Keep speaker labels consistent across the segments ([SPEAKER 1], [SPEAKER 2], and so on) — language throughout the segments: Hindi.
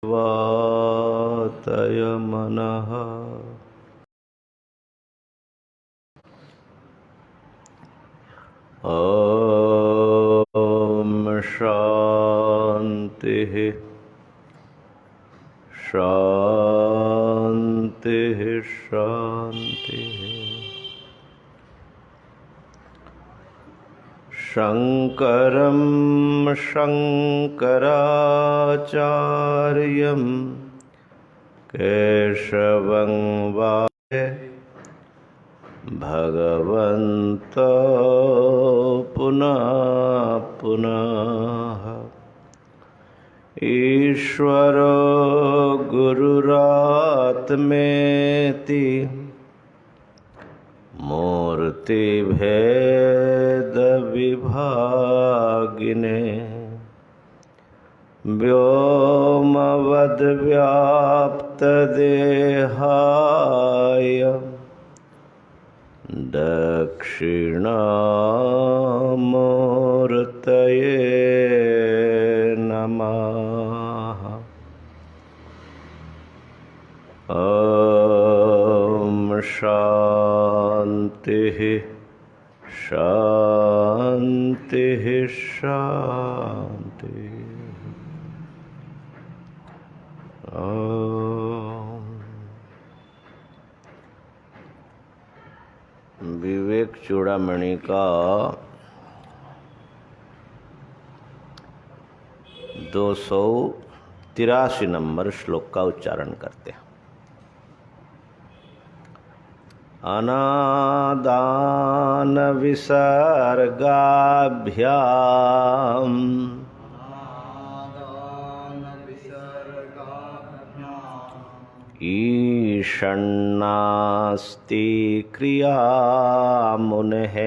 [SPEAKER 1] वातय मनः ॐ शान्तिः शान्तिः शान्तिः। शङ्करं शङ्कराचार्यं केशवं वन्दे भगवन्तो पुनः पुनः। ईश्वरो गुरुरात्मेति मूर्तिभेदविभागिने व्योमवद्व्याप्तदेहाय दक्षिणामूर्तये नमः। ॐ शान्तिः शान्तिः शान्तिः। विवेक चूड़ामणि का 283 नंबर श्लोक का उच्चारण करते हैं। अनादान विसर्गाभ्याम ईषन्नास्ति क्रिया मुनेः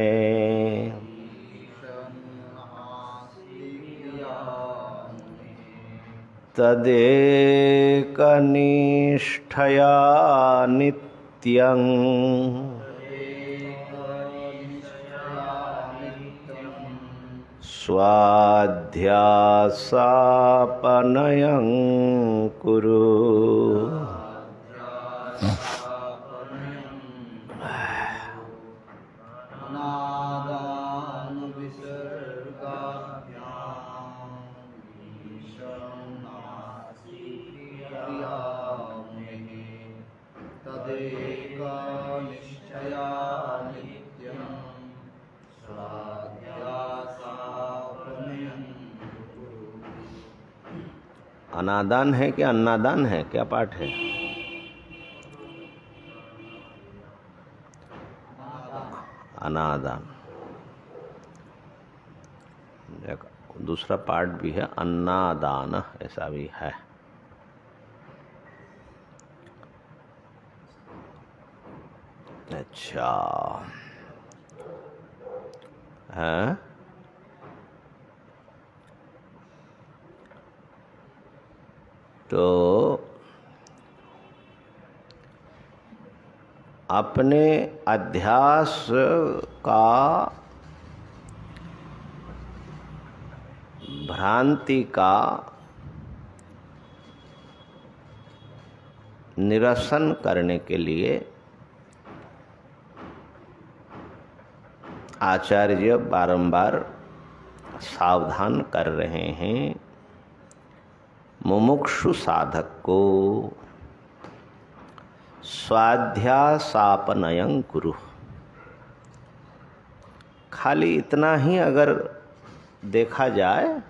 [SPEAKER 1] तदेकनिष्ठया नित्यं स्वाध्यासापनयं कुरु। अनादान है कि अन्नादान है? क्या पाठ है? अनादान। दूसरा पाठ भी है अन्नादान, ऐसा भी है। अच्छा है। तो अपने अध्यास का, भ्रांति का निरसन करने के लिए आचार्य बारंबार सावधान कर रहे हैं मुमुक्षु साधक को। स्वाध्यासापनयं कुरु। खाली इतना ही अगर देखा जाए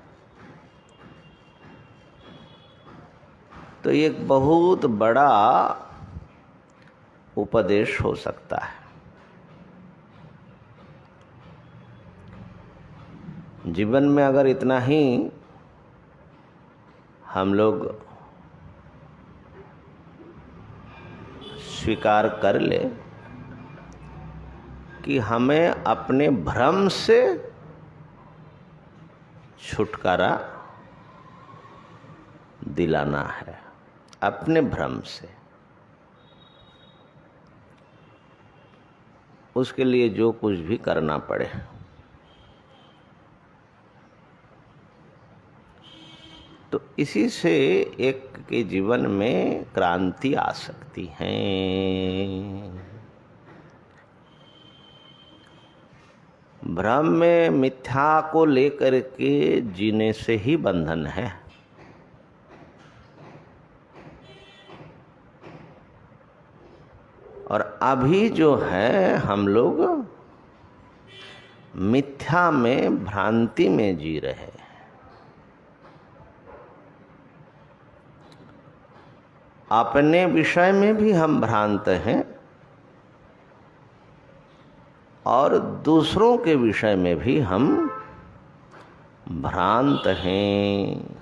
[SPEAKER 1] तो एक बहुत बड़ा उपदेश हो सकता है। जीवन में अगर इतना ही हम लोग स्वीकार कर ले कि हमें अपने भ्रम से छुटकारा दिलाना है, अपने भ्रम से, उसके लिए जो कुछ भी करना पड़े। तो इसी से एक के जीवन में क्रांति आ सकती है। भ्रम में मिथ्या को लेकर के जीने से ही बंधन है। और अभी जो है हम लोग मिथ्या में, भ्रांति में जी रहे हैं। अपने विषय में भी हम भ्रांत हैं और दूसरों के विषय में भी हम भ्रांत हैं।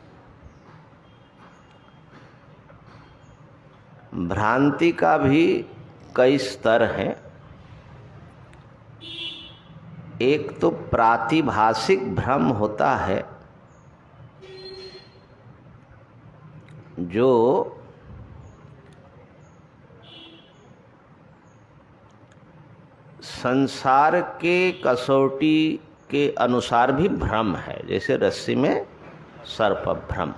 [SPEAKER 1] भ्रांति का भी कई स्तर हैं। एक तो प्रातिभाषिक भ्रम होता है, जो संसार के कसौटी के अनुसार भी भ्रम है, जैसे रस्सी में सर्प भ्रम।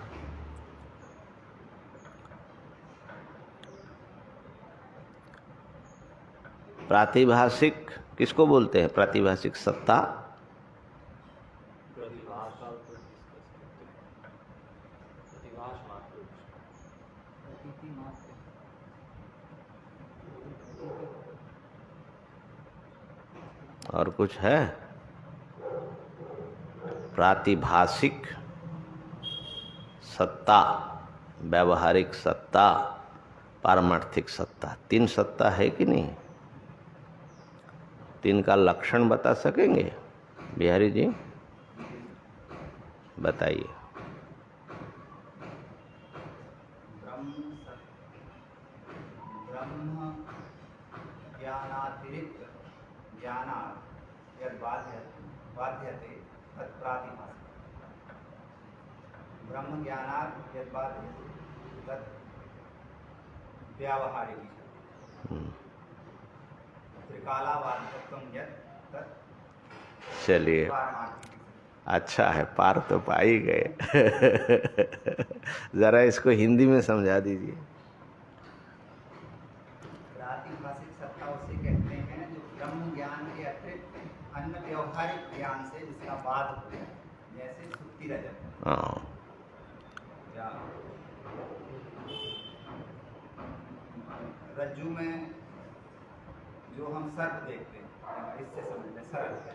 [SPEAKER 1] प्रातिभाषिक किसको बोलते हैं? प्रातिभाषिक सत्ता। और कुछ है? प्रातिभाषिक सत्ता, व्यावहारिक सत्ता, पारमार्थिक सत्ता। तीन सत्ता है कि नहीं? तीन का लक्षण बता सकेंगे बिहारी जी? बताइए।
[SPEAKER 2] ब्रह्म ज्ञानातिरिक्त ज्ञानात् यद् बाध्यते तत् प्रातिभाषिक। ब्रह्म ज्ञानात् यद् बाध्यते तत् व्यावहारिक। त्रिकालावादित्वं यत् तत्।
[SPEAKER 1] चलिए, अच्छा है, पार तो पा ही गए। जरा इसको हिंदी में समझा दीजिए।
[SPEAKER 2] प्रातिभाषिक सत्ता उसे कहते हैं जो ब्रह्म ज्ञान के अतिरिक्त अन्य व्यवहारिक ज्ञान से जिसका बाध हो जाए, जैसे सुक्ति रजत। या रज्जु में जो हम सर्प देखते हैं, इससे समझ लें सरल है।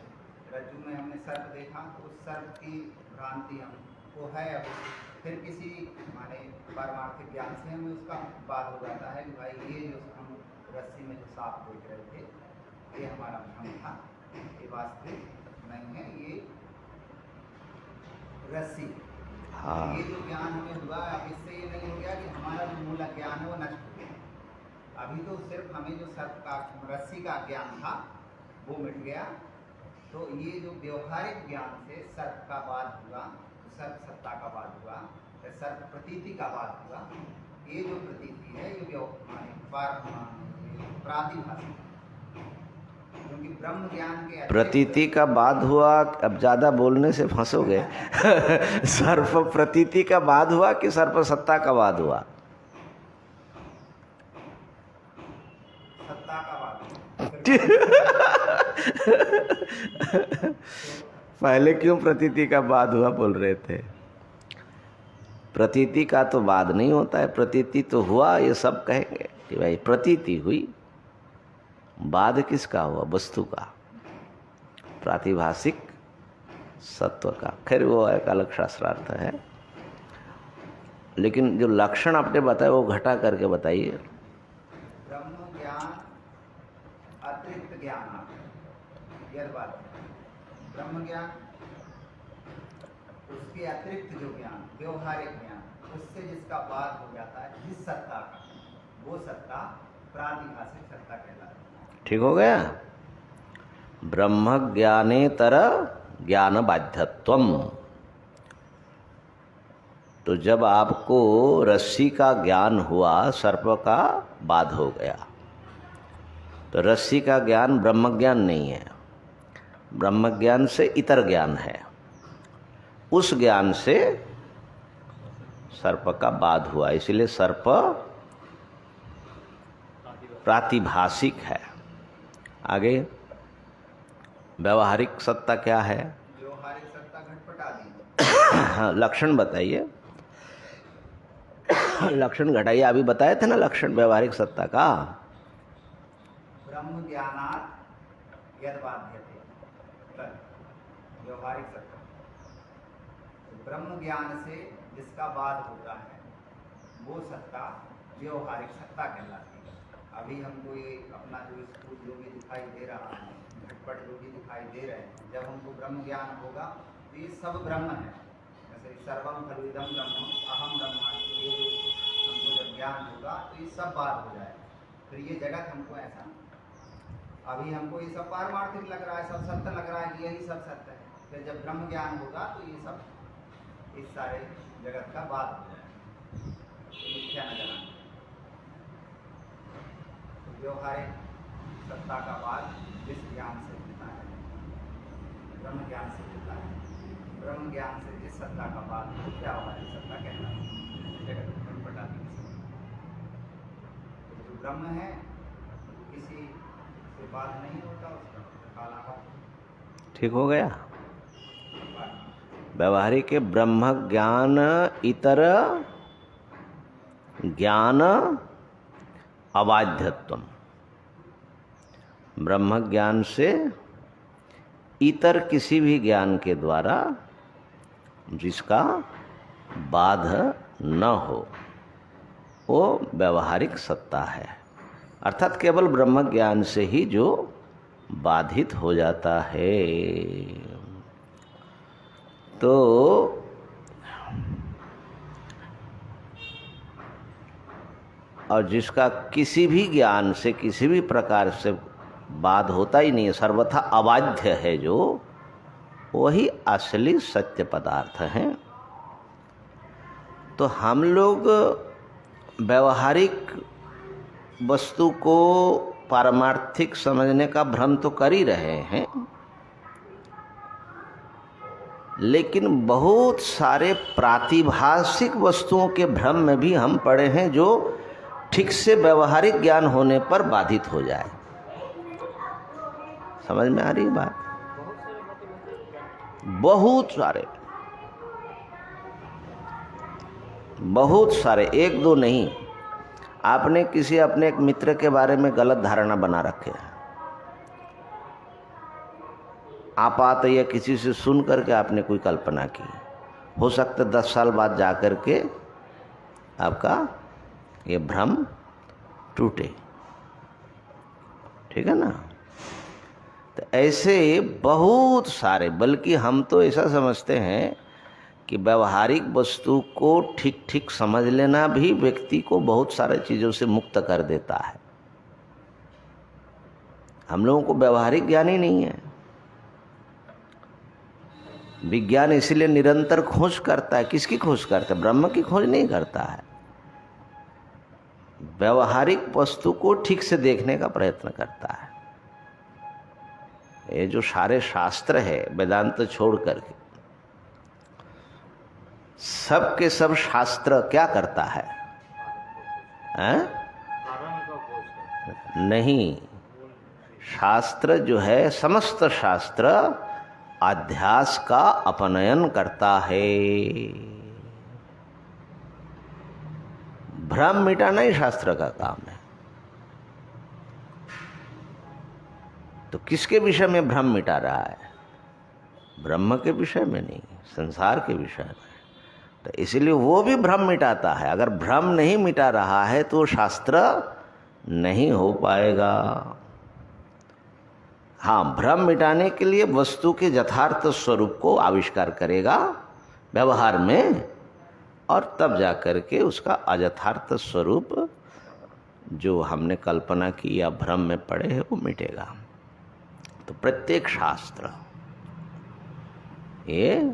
[SPEAKER 2] रज्जु में हमने सर्प देखा तो उस सर्प की भ्रांति हमको है। अब फिर किसी माने पारमार्थिक ज्ञान से हमें उसका बात हो जाता है कि भाई ये जो हम रस्सी में जो सांप देख रहे थे ये हमारा भ्रम था, ये वास्तविक नहीं है, ये रस्सी। हाँ। ये जो ज्ञान हमें हुआ, अब इससे ये नहीं हो गया कि हमारा जो मूल ज्ञान है वो नष्ट हो गया। अभी तो सिर्फ हमें जो सर्प का, रस्सी का ज्ञान था वो मिट गया। तो ये जो व्यवहारिक ज्ञान से सर्प का बाध हुआ, सर्प सत्ता का बाध हुआ, सर्प प्रतीति का बाध हुआ। ये जो प्रतीति है ये प्रातिभाषिक, क्योंकि ब्रह्म ज्ञान के
[SPEAKER 1] प्रतीति का बाध हुआ। अब ज्यादा बोलने से फंसोगे। सर्प प्रतीति का बाध हुआ कि सर्प सत्ता का बाध हुआ?
[SPEAKER 2] सत्ता का बाध।
[SPEAKER 1] पहले क्यों प्रतीति का बाध हुआ बोल रहे थे? प्रतीति का तो बाध नहीं होता है, प्रतीति तो हुआ, ये सब कहेंगे कि भाई प्रतीति हुई। बाध किसका हुआ? वस्तु का, प्रातिभाषिक सत्व का। खैर वो एक अलग शास्त्रार्थ है, लेकिन जो लक्षण आपने बताया वो घटा करके बताइए।
[SPEAKER 2] ब्रह्म ज्ञान अतिरिक्त ज्ञान, यह बात। ब्रह्म ज्ञान उसके अतिरिक्त जो ज्ञान, व्यवहारिक ज्ञान, उससे जिसका बाध हो जाता है, जिस सत्ता का, वो सत्ता प्रातिभाषिक सत्ता कहलाती है।
[SPEAKER 1] ठीक हो गया? ब्रह्म ज्ञानेतर ज्ञान बाध्यत्वम। तो जब आपको रस्सी का ज्ञान हुआ, सर्प का बाध हो गया, तो रस्सी का ज्ञान ब्रह्म ज्ञान नहीं है। ब्रह्म ज्ञान से इतर ज्ञान है। उस ज्ञान से सर्प का बाध हुआ, इसलिए सर्प प्रातिभाषिक है। आगे व्यावहारिक सत्ता क्या है?
[SPEAKER 2] व्यवहारिक सत्ता घटपट आदि।
[SPEAKER 1] हाँ, लक्षण बताइए। लक्षण घटाइए। अभी बताए थे ना लक्षण व्यवहारिक सत्ता का।
[SPEAKER 2] ब्रह्म ज्ञानात् यद बाध्यते, व्यवहारिक सत्ता। तो ब्रह्म ज्ञान से जिसका बाध होता है वो सत्ता व्यवहारिक सत्ता कहलाती है। अभी हमको ये अपना जो स्थूल जो भी दिखाई दे रहा है, घटपट जो भी दिखाई दे रहे हैं, जब हमको ब्रह्म ज्ञान होगा तो ये सब ब्रह्म है। जैसे सर्वम खलुइदम ब्रह्म अहम ब्रह्मास्मि, ये जो हमको जब ज्ञान होगा तो ये सब बात हो जाएगा। फिर ये जगत हमको ऐसा, अभी हमको ये सब पारमार्थिक लग रहा है, सब सत्य लग रहा है कि यही सब सत्य है। फिर जब ब्रह्म ज्ञान होगा तो ये सब इस सारे जगत का बात हो जाएगा, तो मिथ्या नजर आएगा। तो व्यवहारिक सत्ता का बात जिस ज्ञान से होता है, ब्रह्म ज्ञान से होता है, ब्रह्म ज्ञान से जिस सत्ता का बात व्यवहारिक सत्ता कहता है, जगत घटपट आदि। तो जो ब्रह्म है किसी से बात नहीं होता, उसका काला।
[SPEAKER 1] ठीक हो गया। व्यवहारिक ब्रह्म ज्ञान इतर ज्ञान अबाध्यत्वम। ब्रह्म ज्ञान से इतर किसी भी ज्ञान के द्वारा जिसका बाध न हो वो व्यवहारिक सत्ता है। अर्थात केवल ब्रह्म ज्ञान से ही जो बाधित हो जाता है। तो और जिसका किसी भी ज्ञान से किसी भी प्रकार से बाध होता ही नहीं है, सर्वथा अबाध्य है, जो वही असली सत्य पदार्थ है। तो हम लोग व्यवहारिक वस्तु को पारमार्थिक समझने का भ्रम तो कर ही रहे हैं, लेकिन बहुत सारे प्रातिभाषिक वस्तुओं के भ्रम में भी हम पड़े हैं जो ठीक से व्यवहारिक ज्ञान होने पर बाधित हो जाए। समझ में आ रही बात? बहुत सारे, एक दो नहीं। आपने किसी अपने एक मित्र के बारे में गलत धारणा बना रखे है, आपात या किसी से सुन करके आपने कोई कल्पना की, हो सकता है 10 साल बाद जा कर के आपका ये भ्रम टूटे। ठीक है ना? तो ऐसे बहुत सारे, बल्कि हम तो ऐसा समझते हैं कि व्यवहारिक वस्तु को ठीक ठीक समझ लेना भी व्यक्ति को बहुत सारे चीज़ों से मुक्त कर देता है। हम लोगों को व्यवहारिक ज्ञान ही नहीं है। विज्ञान इसीलिए निरंतर खोज करता है। किसकी खोज करता है? ब्रह्म की खोज नहीं करता है, व्यवहारिक वस्तु को ठीक से देखने का प्रयत्न करता है। ये जो सारे शास्त्र है वेदांत छोड़ करके, सब के सब शास्त्र क्या करता है? नहीं, शास्त्र जो है, समस्त शास्त्र अध्यास का अपनयन करता है। भ्रम मिटाना ही शास्त्र का काम है। तो किसके विषय में भ्रम मिटा रहा है? ब्रह्म के विषय में नहीं, संसार के विषय में। तो इसलिए वो भी भ्रम मिटाता है। अगर भ्रम नहीं मिटा रहा है तो शास्त्र नहीं हो पाएगा। हाँ, भ्रम मिटाने के लिए वस्तु के यथार्थ स्वरूप को आविष्कार करेगा व्यवहार में, और तब जाकर के उसका अयथार्थ स्वरूप जो हमने कल्पना की या भ्रम में पड़े है वो मिटेगा। तो प्रत्येक शास्त्र ये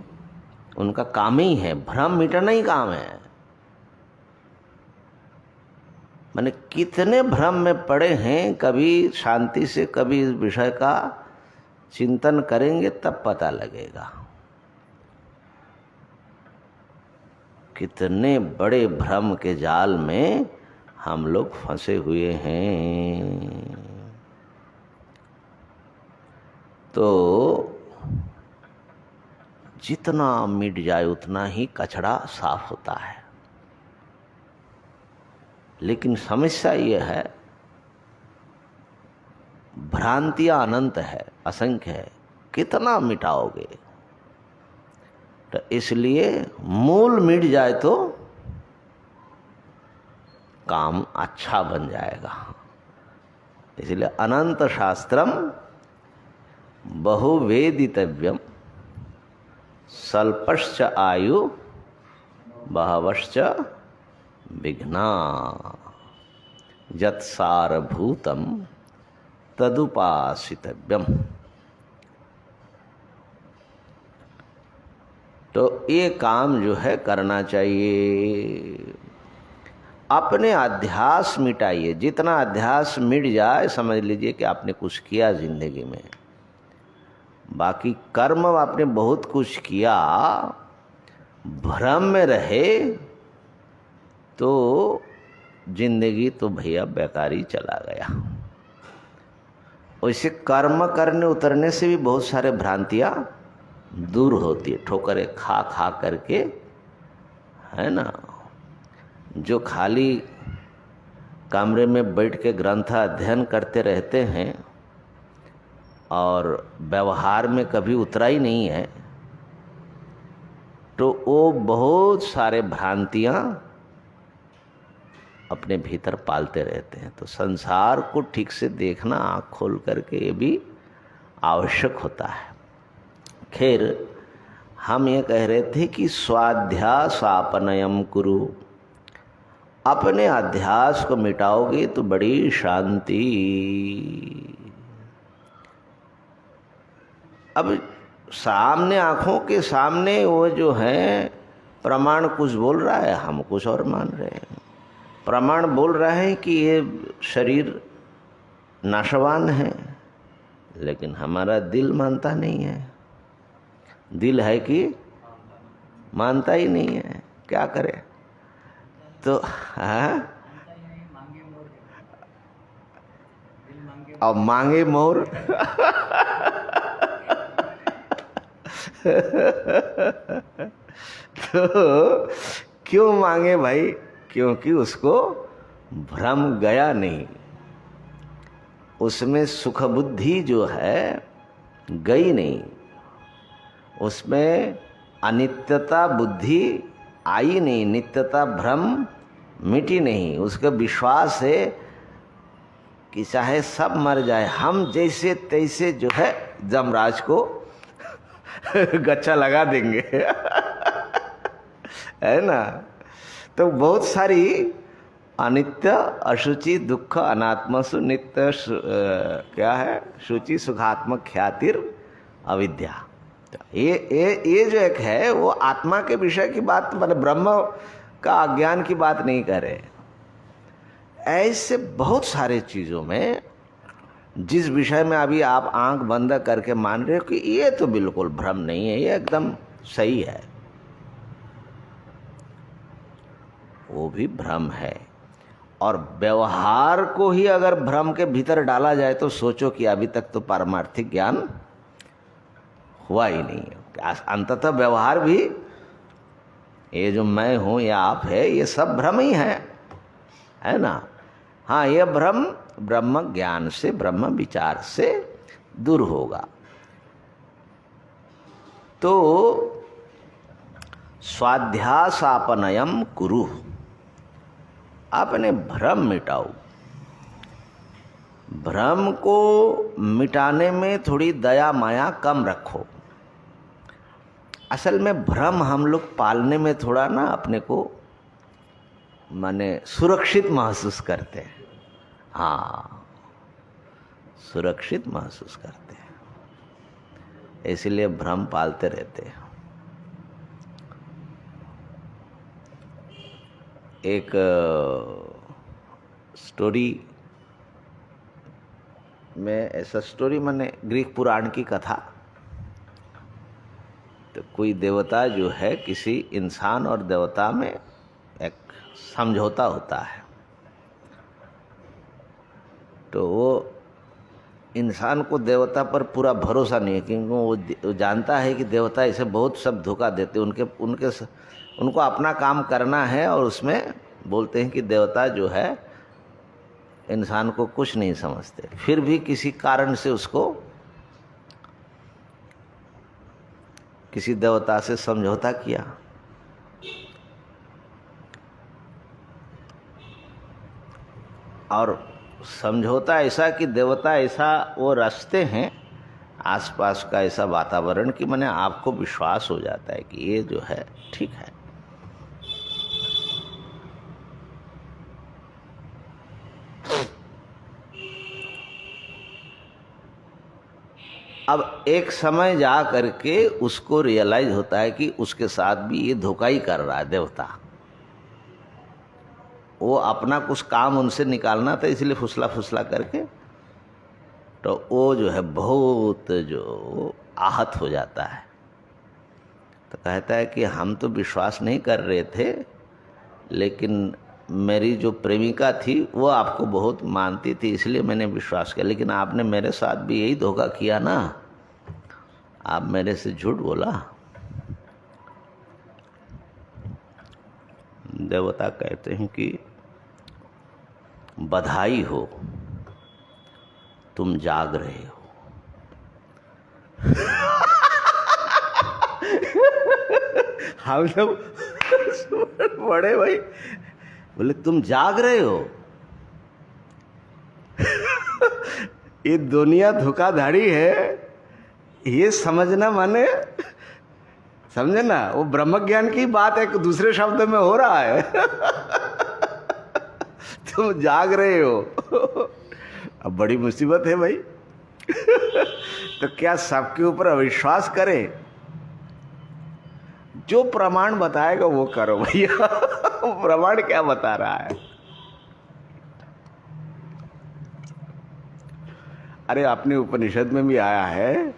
[SPEAKER 1] उनका काम ही है, भ्रम मिटाना ही काम है। माने कितने भ्रम में पड़े हैं, कभी शांति से कभी इस विषय का चिंतन करेंगे तब पता लगेगा कितने बड़े भ्रम के जाल में हम लोग फंसे हुए हैं। तो जितना मिट जाए उतना ही कचरा साफ होता है। लेकिन समस्या यह है, भ्रांतियां अनंत है, असंख्य है, कितना मिटाओगे। तो इसलिए मूल मिट जाए तो काम अच्छा बन जाएगा। इसलिए अनंत शास्त्रम बहुवेदितव्यम स्वल्पश्च आयु बहवश्च विघ्ना यत्सारभूतम तदुपासितव्यम। तो ये काम जो है करना चाहिए। अपने अध्यास मिटाइए। जितना अध्यास मिट जाए समझ लीजिए कि आपने कुछ किया जिंदगी में। बाकी कर्म आपने बहुत कुछ किया, भ्रम में रहे तो जिंदगी तो भैया बेकार ही चला गया। वैसे कर्म करने उतरने से भी बहुत सारे भ्रांतियां दूर होती है। ठोकरें खा खा करके, है ना। जो खाली कमरे में बैठ के ग्रंथ अध्ययन करते रहते हैं और व्यवहार में कभी उतरा ही नहीं है, तो वो बहुत सारे भ्रांतियां अपने भीतर पालते रहते हैं। तो संसार को ठीक से देखना आँख खोल करके ये भी आवश्यक होता है। खैर, हम ये कह रहे थे कि स्वाध्यासापनयम कुरु। अपने अध्यास को मिटाओगे तो बड़ी शांति। अब सामने, आंखों के सामने वो जो है प्रमाण कुछ बोल रहा है, हम कुछ और मान रहे हैं। प्रमाण बोल रहा है कि ये शरीर नाशवान है, लेकिन हमारा दिल मानता नहीं है। दिल है कि मानता ही नहीं है। क्या करे? तो अब मांगे मोर तो क्यों मांगे भाई? क्योंकि उसको भ्रम गया नहीं, उसमें सुख बुद्धि जो है गई नहीं, उसमें अनित्यता बुद्धि आई नहीं, नित्यता भ्रम मिटी नहीं। उसका विश्वास है कि चाहे सब मर जाए, हम जैसे तैसे जो है जमराज को गच्चा लगा देंगे है ना। तो बहुत सारी अनित्य, अशुचि, दुख, अनात्मसु नित्य क्या है, शुचि सुखात्मक ख्यातिर अविद्या। ये जो एक है वो आत्मा के विषय की बात, मतलब ब्रह्म का अज्ञान की बात नहीं कर रहे। ऐसे बहुत सारे चीजों में जिस विषय में अभी आप आंख बंद करके मान रहे हो कि ये तो बिल्कुल भ्रम नहीं है, ये एकदम सही है, वो भी भ्रम है। और व्यवहार को ही अगर भ्रम के भीतर डाला जाए तो सोचो कि अभी तक तो पारमार्थिक ज्ञान हुआ ही नहीं है। अंततः व्यवहार भी, ये जो मैं हूं या आप है, ये सब भ्रम ही है ना। हाँ, ये भ्रम ब्रह्म ज्ञान से, ब्रह्म विचार से दूर होगा। तो स्वाध्यासापनयम कुरु, अपने भ्रम मिटाओ। भ्रम को मिटाने में थोड़ी दया माया कम रखो। असल में भ्रम हम लोग पालने में थोड़ा ना अपने को माने सुरक्षित महसूस करते हैं। हाँ, सुरक्षित महसूस करते हैं, इसलिए भ्रम पालते रहते हैं। एक स्टोरी में, ऐसा स्टोरी माने ग्रीक पुराण की कथा तो कोई देवता जो है, किसी इंसान और देवता में एक समझौता होता है। तो वो इंसान को देवता पर पूरा भरोसा नहीं है, क्योंकि वो जानता है कि देवता इसे बहुत सब धोखा देते, उनको अपना काम करना है, और उसमें बोलते हैं कि देवता जो है इंसान को कुछ नहीं समझते। फिर भी किसी कारण से उसको किसी देवता से समझौता किया, और समझौता ऐसा कि देवता ऐसा वो रचते हैं आसपास का ऐसा वातावरण कि माने आपको विश्वास हो जाता है कि ये जो है ठीक है। अब एक समय जा करके उसको रियलाइज होता है कि उसके साथ भी ये धोखा ही कर रहा है देवता। वो अपना कुछ काम उनसे निकालना था, इसलिए फुसला फुसला करके, तो वो जो है बहुत जो आहत हो जाता है। तो कहता है कि हम तो विश्वास नहीं कर रहे थे, लेकिन मेरी जो प्रेमिका थी वो आपको बहुत मानती थी, इसलिए मैंने विश्वास किया, लेकिन आपने मेरे साथ भी यही धोखा किया ना, आप मेरे से झूठ बोला। देवता कहते हैं कि बधाई हो, तुम जाग रहे हो। हम लोग बड़े भाई बोले तुम जाग रहे हो। ये दुनिया धोखाधड़ी है, ये समझना माने समझे ना, वो ब्रह्म ज्ञान की बात एक दूसरे शब्द में हो रहा है। तुम जाग रहे हो। अब बड़ी मुसीबत है भाई। तो क्या सबके ऊपर अविश्वास करें? जो प्रमाण बताएगा वो करो भैया। प्रमाण क्या बता रहा है? अरे अपने उपनिषद में भी आया है,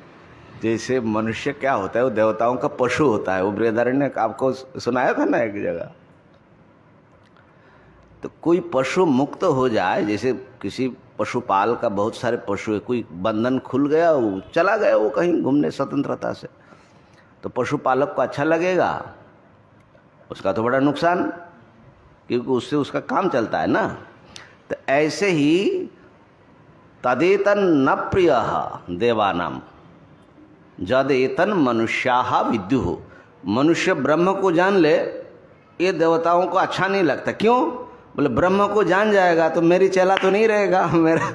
[SPEAKER 1] जैसे मनुष्य क्या होता है, वो देवताओं का पशु होता है। वो बृहदारण्य ने आपको सुनाया था ना एक जगह। तो कोई पशु मुक्त हो जाए, जैसे किसी पशुपाल का बहुत सारे पशु है, कोई बंधन खुल गया, वो चला गया वो कहीं घूमने स्वतंत्रता से, तो पशुपालक को अच्छा लगेगा? उसका तो बड़ा नुकसान, क्योंकि उससे उसका काम चलता है ना। तो ऐसे ही तदेतन न प्रिय देवानाम जद एतन मनुष्याः विद्युः। मनुष्य ब्रह्म को जान ले, ये देवताओं को अच्छा नहीं लगता। क्यों? बोले ब्रह्म को जान जाएगा तो मेरी चेला तो नहीं रहेगा, मेरा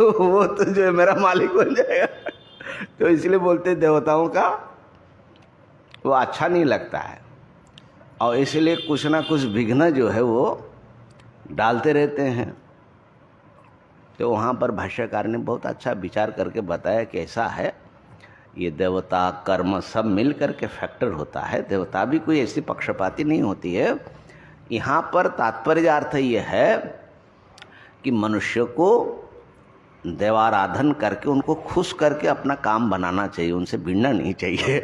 [SPEAKER 1] वो तो जो है मेरा मालिक बन जाएगा। तो इसलिए बोलते देवताओं का वो अच्छा नहीं लगता है, और इसलिए कुछ ना कुछ विघ्न जो है वो डालते रहते हैं। तो वहाँ पर भाष्यकार ने बहुत अच्छा विचार करके बताया कि ऐसा है, ये देवता कर्म सब मिल करके फैक्टर होता है। देवता भी कोई ऐसी पक्षपाती नहीं होती है। यहाँ पर तात्पर्य अर्थ ये है कि मनुष्य को देवाराधन करके उनको खुश करके अपना काम बनाना चाहिए, उनसे भिड़ना नहीं चाहिए।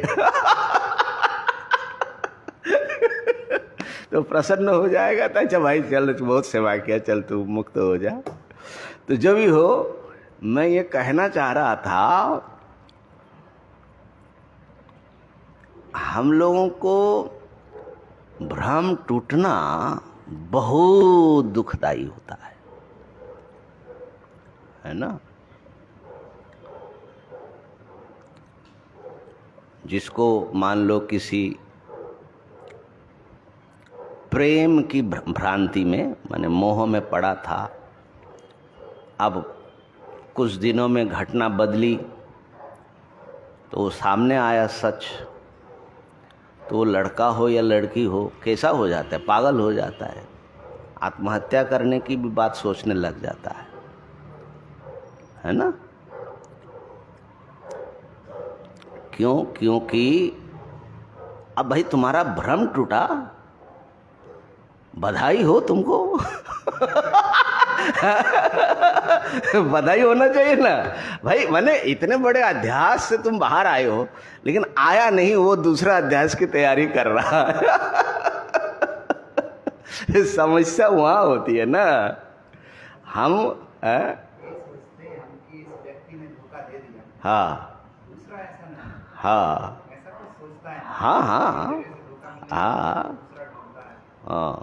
[SPEAKER 1] तो प्रसन्न हो जाएगा तो अच्छा भाई चल, बहुत सेवा किया, चल तू मुक्त हो जा। तो जो भी हो, मैं ये कहना चाह रहा था, हम लोगों को भ्रम टूटना बहुत दुखदाई होता है ना। जिसको मान लो किसी प्रेम की भ्रांति में, माने मोह में पड़ा था, अब कुछ दिनों में घटना बदली तो वो सामने आया सच, तो वो लड़का हो या लड़की हो, कैसा हो जाता है? पागल हो जाता है, आत्महत्या करने की भी बात सोचने लग जाता है ना। क्यों? क्योंकि अब भाई तुम्हारा भ्रम टूटा, बधाई हो तुमको। बधाई होना चाहिए ना भाई। मैंने इतने बड़े अध्यास से तुम बाहर आए हो, लेकिन आया नहीं, वो दूसरा अध्यास की तैयारी कर रहा है। समस्या वहां होती है ना। हम
[SPEAKER 2] ये सोचते हैं हम कि इस व्यक्ति ने धोखा दे दिया,
[SPEAKER 1] हाँ
[SPEAKER 2] दूसरा ऐसा नहीं,
[SPEAKER 1] हाँ
[SPEAKER 2] ऐसा कुछ सोचता है
[SPEAKER 1] हाँ हाँ
[SPEAKER 2] मेरे से धोखा मिला,
[SPEAKER 1] हाँ
[SPEAKER 2] दूसरा ढूंढता है।
[SPEAKER 1] हाँ।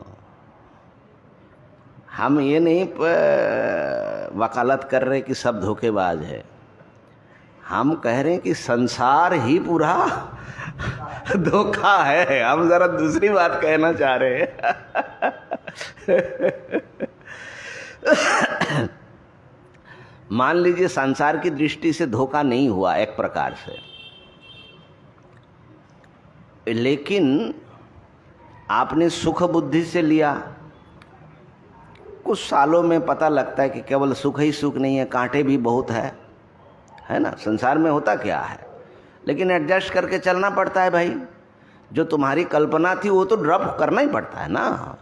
[SPEAKER 1] हम ये नहीं वकालत कर रहे कि सब धोखेबाज है। हम कह रहे हैं कि संसार ही पूरा धोखा है। हम जरा दूसरी बात कहना चाह रहे हैं। मान लीजिए संसार की दृष्टि से धोखा नहीं हुआ एक प्रकार से, लेकिन आपने सुख बुद्धि से लिया। कुछ सालों में पता लगता है कि केवल सुख ही सुख नहीं है, कांटे भी बहुत है ना। संसार में होता क्या है, लेकिन एडजस्ट करके चलना पड़ता है भाई। जो तुम्हारी कल्पना थी वो तो ड्रॉप करना ही पड़ता है ना।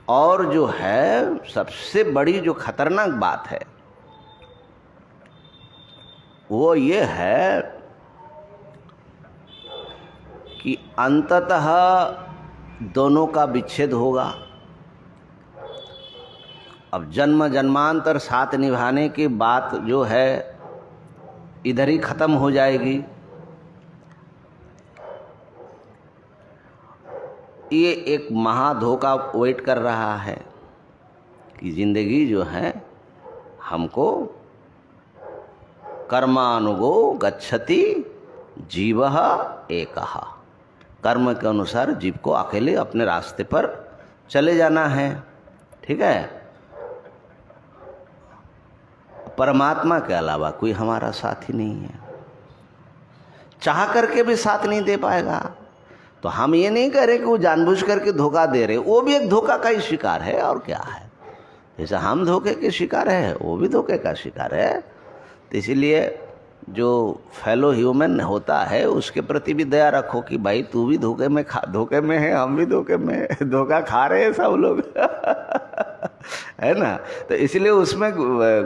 [SPEAKER 1] और जो है सबसे बड़ी जो खतरनाक बात है वो ये है कि अंततः दोनों का विच्छेद होगा। अब जन्म जन्मांतर साथ निभाने की बात जो है इधर ही खत्म हो जाएगी। ये एक महाधोखा वेट कर रहा है कि जिंदगी जो है हमको कर्मानुगो गच्छति जीवः एकः, कर्म के अनुसार जीव को अकेले अपने रास्ते पर चले जाना है। ठीक है, परमात्मा के अलावा कोई हमारा साथी नहीं है, चाह करके भी साथ नहीं दे पाएगा। तो हम ये नहीं कह रहे कि वो जानबूझ करके धोखा दे रहे, वो भी एक धोखा का ही शिकार है और क्या है। जैसे हम धोखे के शिकार है वो भी धोखे का शिकार है। तो इसीलिए जो फेलो ह्यूमन होता है उसके प्रति भी दया रखो कि भाई तू भी धोखे में है, हम भी धोखे में, धोखा खा रहे हैं सब लोग। है ना। तो इसलिए उसमें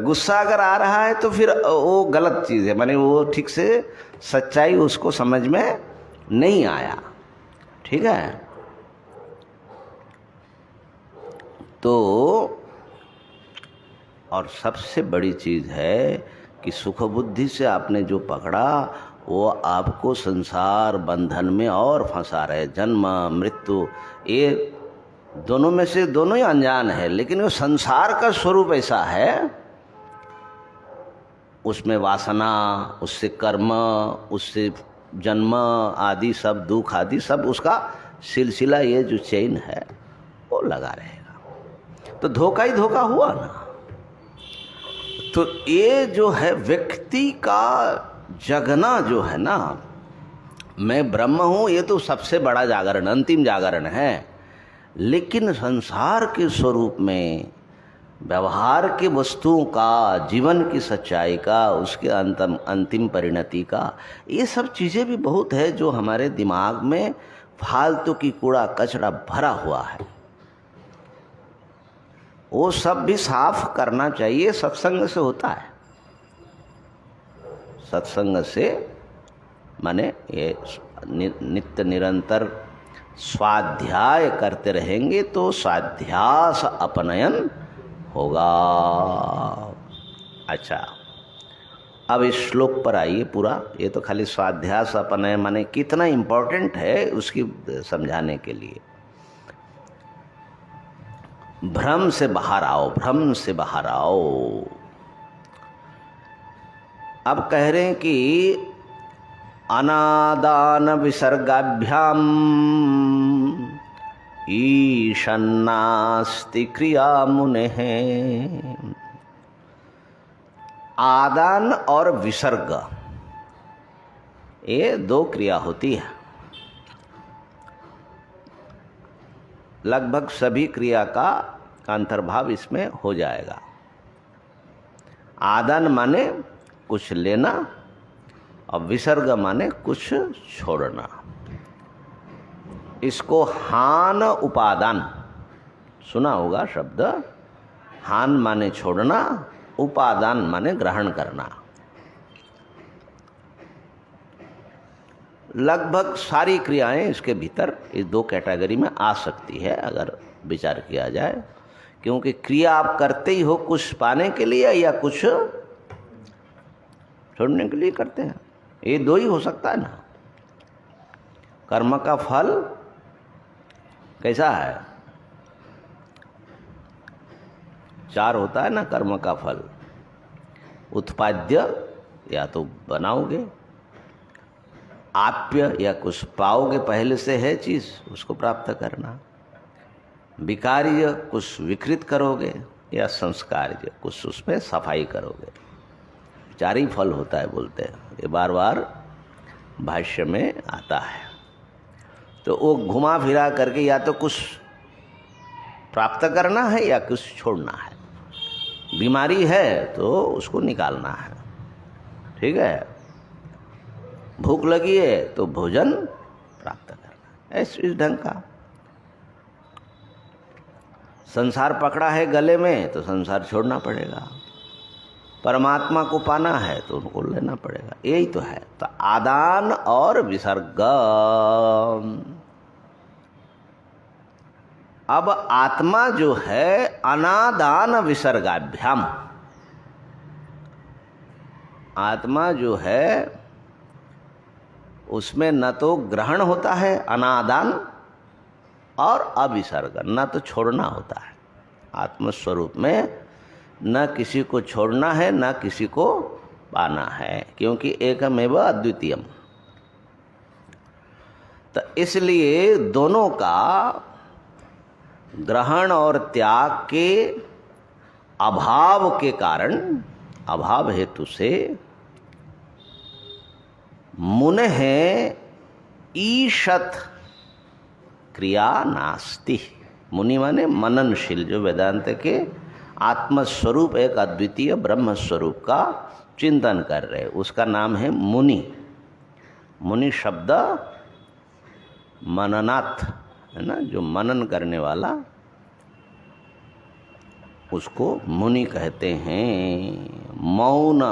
[SPEAKER 1] गुस्सा अगर आ रहा है तो फिर वो गलत चीज़ है, माने वो ठीक से सच्चाई उसको समझ में नहीं आया। ठीक है, तो और सबसे बड़ी चीज़ है कि सुख बुद्धि से आपने जो पकड़ा वो आपको संसार बंधन में और फंसा रहे। जन्म मृत्यु ये दोनों में से दोनों ही अनजान है, लेकिन वो संसार का स्वरूप ऐसा है, उसमें वासना, उससे कर्म, उससे जन्म आदि सब दुख आदि सब उसका सिलसिला, ये जो चेन है वो लगा रहेगा। तो धोखा ही धोखा हुआ ना। तो ये जो है व्यक्ति का जगना जो है ना, मैं ब्रह्म हूँ, ये तो सबसे बड़ा जागरण, अंतिम जागरण है। लेकिन संसार के स्वरूप में व्यवहार के वस्तुओं का, जीवन की सच्चाई का, उसके अंतिम परिणति का, ये सब चीज़ें भी बहुत है जो हमारे दिमाग में फालतू की कूड़ा कचरा भरा हुआ है। वो सब भी साफ करना चाहिए। सत्संग से होता है, सत्संग से माने ये नित्य निरंतर स्वाध्याय करते रहेंगे तो स्वाध्यास अपनयन होगा। अच्छा, अब इस श्लोक पर आइए पूरा। ये तो खाली स्वाध्यास अपनयन माने कितना इम्पोर्टेंट है उसकी समझाने के लिए। भ्रम से बाहर आओ, भ्रम से बाहर आओ। अब कह रहे हैं कि अनादान विसर्गाभ्याम ईशन्नास्ति क्रिया मुने। आदान और विसर्ग ये दो क्रिया होती है। लगभग सभी क्रिया का अंतर्भाव इसमें हो जाएगा। आदान माने कुछ लेना और विसर्ग माने कुछ छोड़ना। इसको हान उपादान सुना होगा शब्द। हान माने छोड़ना, उपादान माने ग्रहण करना। लगभग सारी क्रियाएं इसके भीतर इस दो कैटेगरी में आ सकती है अगर विचार किया जाए, क्योंकि क्रिया आप करते ही हो कुछ पाने के लिए या कुछ छोड़ने के लिए करते हैं। ये दो ही हो सकता है ना। कर्म का फल कैसा है? चार होता है ना कर्म का फल। उत्पाद्य या तो बनाओगे, आप्य या कुछ पाओगे पहले से है चीज उसको प्राप्त करना, विकार्य कुछ विकृत करोगे, या संस्कार्य कुछ उसमें सफाई करोगे। चार ही फल होता है बोलते हैं, ये बार बार भाष्य में आता है। तो वो घुमा फिरा करके या तो कुछ प्राप्त करना है या कुछ छोड़ना है। बीमारी है तो उसको निकालना है, ठीक है। भूख लगी है तो भोजन प्राप्त करना, इस ढंग का। संसार पकड़ा है गले में तो संसार छोड़ना पड़ेगा। परमात्मा को पाना है तो उनको लेना पड़ेगा। यही तो है। तो आदान और विसर्ग। अब आत्मा जो है अनादान विसर्गाभ्याम, आत्मा जो है उसमें न तो ग्रहण होता है अनादान और अविसर्ग, न तो छोड़ना होता है। आत्मस्वरूप में न किसी को छोड़ना है न किसी को पाना है, क्योंकि एकमेव अद्वितीयम। तो इसलिए दोनों का ग्रहण और त्याग के अभाव के कारण, अभाव हेतु से मुनेः ईषत् क्रिया नास्ति। मुनि माने मननशील, जो वेदांत के आत्मस्वरूप एक अद्वितीय ब्रह्म स्वरूप का चिंतन कर रहे, उसका नाम है मुनि। मुनि शब्द मननात् है ना, जो मनन करने वाला उसको मुनि कहते हैं। मौन,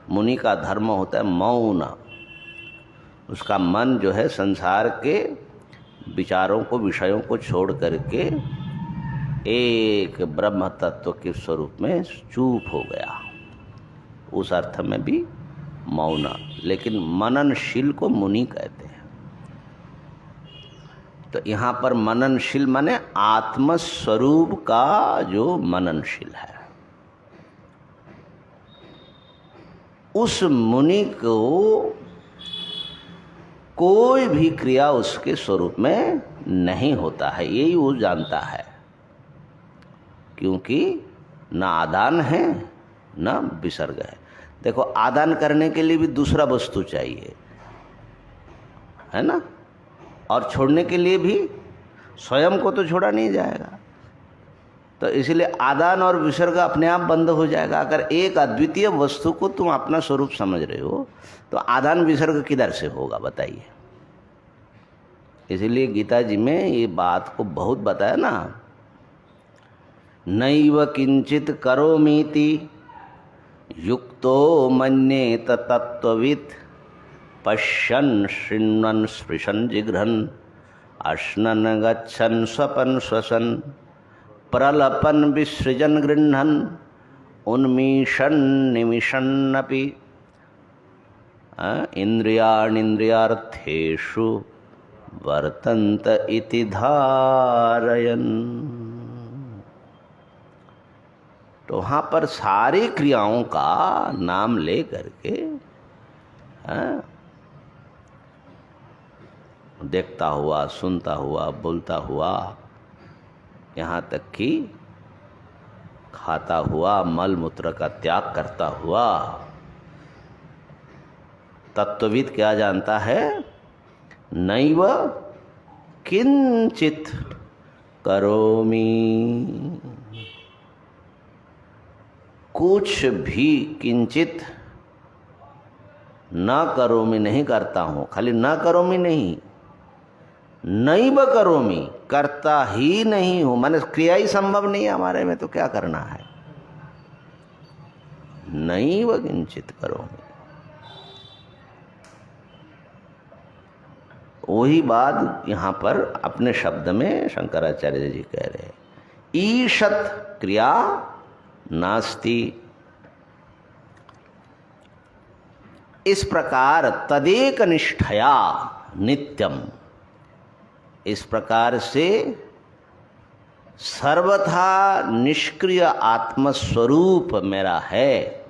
[SPEAKER 1] मुनि का धर्म होता है मौन। उसका मन जो है संसार के विचारों को, विषयों को छोड़ करके एक ब्रह्म तत्व के स्वरूप में चुप हो गया, उस अर्थ में भी मौन। लेकिन मननशील को मुनि कहते हैं। तो यहाँ पर मननशील माने आत्मस्वरूप का जो मननशील है, उस मुनि को कोई भी क्रिया उसके स्वरूप में नहीं होता है, यही वो जानता है। क्योंकि न आदान है न विसर्ग है। देखो, आदान करने के लिए भी दूसरा वस्तु चाहिए, है ना, और छोड़ने के लिए भी स्वयं को तो छोड़ा नहीं जाएगा। तो इसलिए आदान और विसर्ग अपने आप बंद हो जाएगा। अगर एक अद्वितीय वस्तु को तुम अपना स्वरूप समझ रहे हो तो आदान विसर्ग किधर से होगा बताइए। इसलिए गीता जी में ये बात को बहुत बताया ना, नैव किंचित करोमीति युक्तो मन्येत तत्त्ववित् पश्यन् शृण्वन् स्पृशन् जिघ्रन् अश्नन् गच्छन् स्वपन् श्वसन् प्रलपन् विसृजन् गृह्णन् उन्मीषन् निमिषन्नपि इंद्रियाणीन्द्रियार्थेषु वर्तन्त इति धारयन्। तो वहाँ पर सारी क्रियाओं का नाम ले करके देखता हुआ, सुनता हुआ, बोलता हुआ, यहाँ तक कि खाता हुआ, मल मूत्र का त्याग करता हुआ, तत्वविद क्या जानता है? नैव किंचित करोमि, कुछ भी किंचित न करोमि नहीं करता हूँ। खाली न करोमि नहीं, नैव करोमि, करता ही नहीं हूं, माने क्रिया ही संभव नहीं है हमारे में, तो क्या करना है। नैव किंचित करोमि, वही बात यहां पर अपने शब्द में शंकराचार्य जी कह रहे हैं, ईशत क्रिया नास्ति। इस प्रकार तदेक निष्ठया नित्यम, इस प्रकार से सर्वथा निष्क्रिय आत्मस्वरूप मेरा है,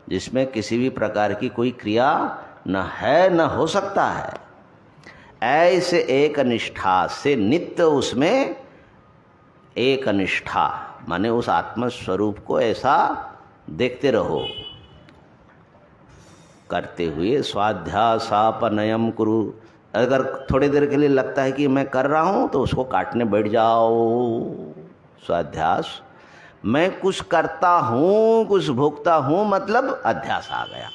[SPEAKER 1] जिसमें किसी भी प्रकार की कोई क्रिया न है न हो सकता है, ऐसे एक निष्ठा से नित्य उसमें एक निष्ठा, माने उस आत्मस्वरूप को ऐसा देखते रहो, करते हुए स्वाध्यासापनयम कुरु। अगर थोड़ी देर के लिए लगता है कि मैं कर रहा हूं तो उसको काटने बैठ जाओ। स्वाध्यास, मैं कुछ करता हूं, कुछ भोगता हूं, मतलब अध्यास आ गया।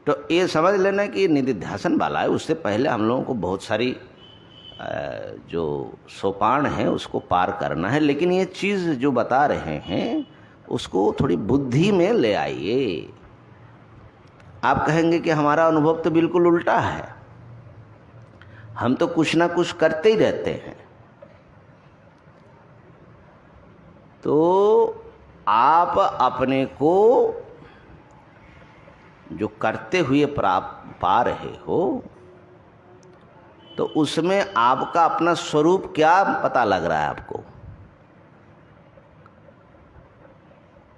[SPEAKER 1] तो ये समझ लेना कि निधिध्यासन वाला है, उससे पहले हम लोगों को बहुत सारी जो सोपान है उसको पार करना है। लेकिन ये चीज़ जो बता रहे हैं उसको थोड़ी बुद्धि में ले आइए। आप कहेंगे कि हमारा अनुभव तो बिल्कुल उल्टा है, हम तो कुछ ना कुछ करते ही रहते हैं। तो आप अपने को जो करते हुए पा रहे हो, तो उसमें आपका अपना स्वरूप क्या पता लग रहा है आपको?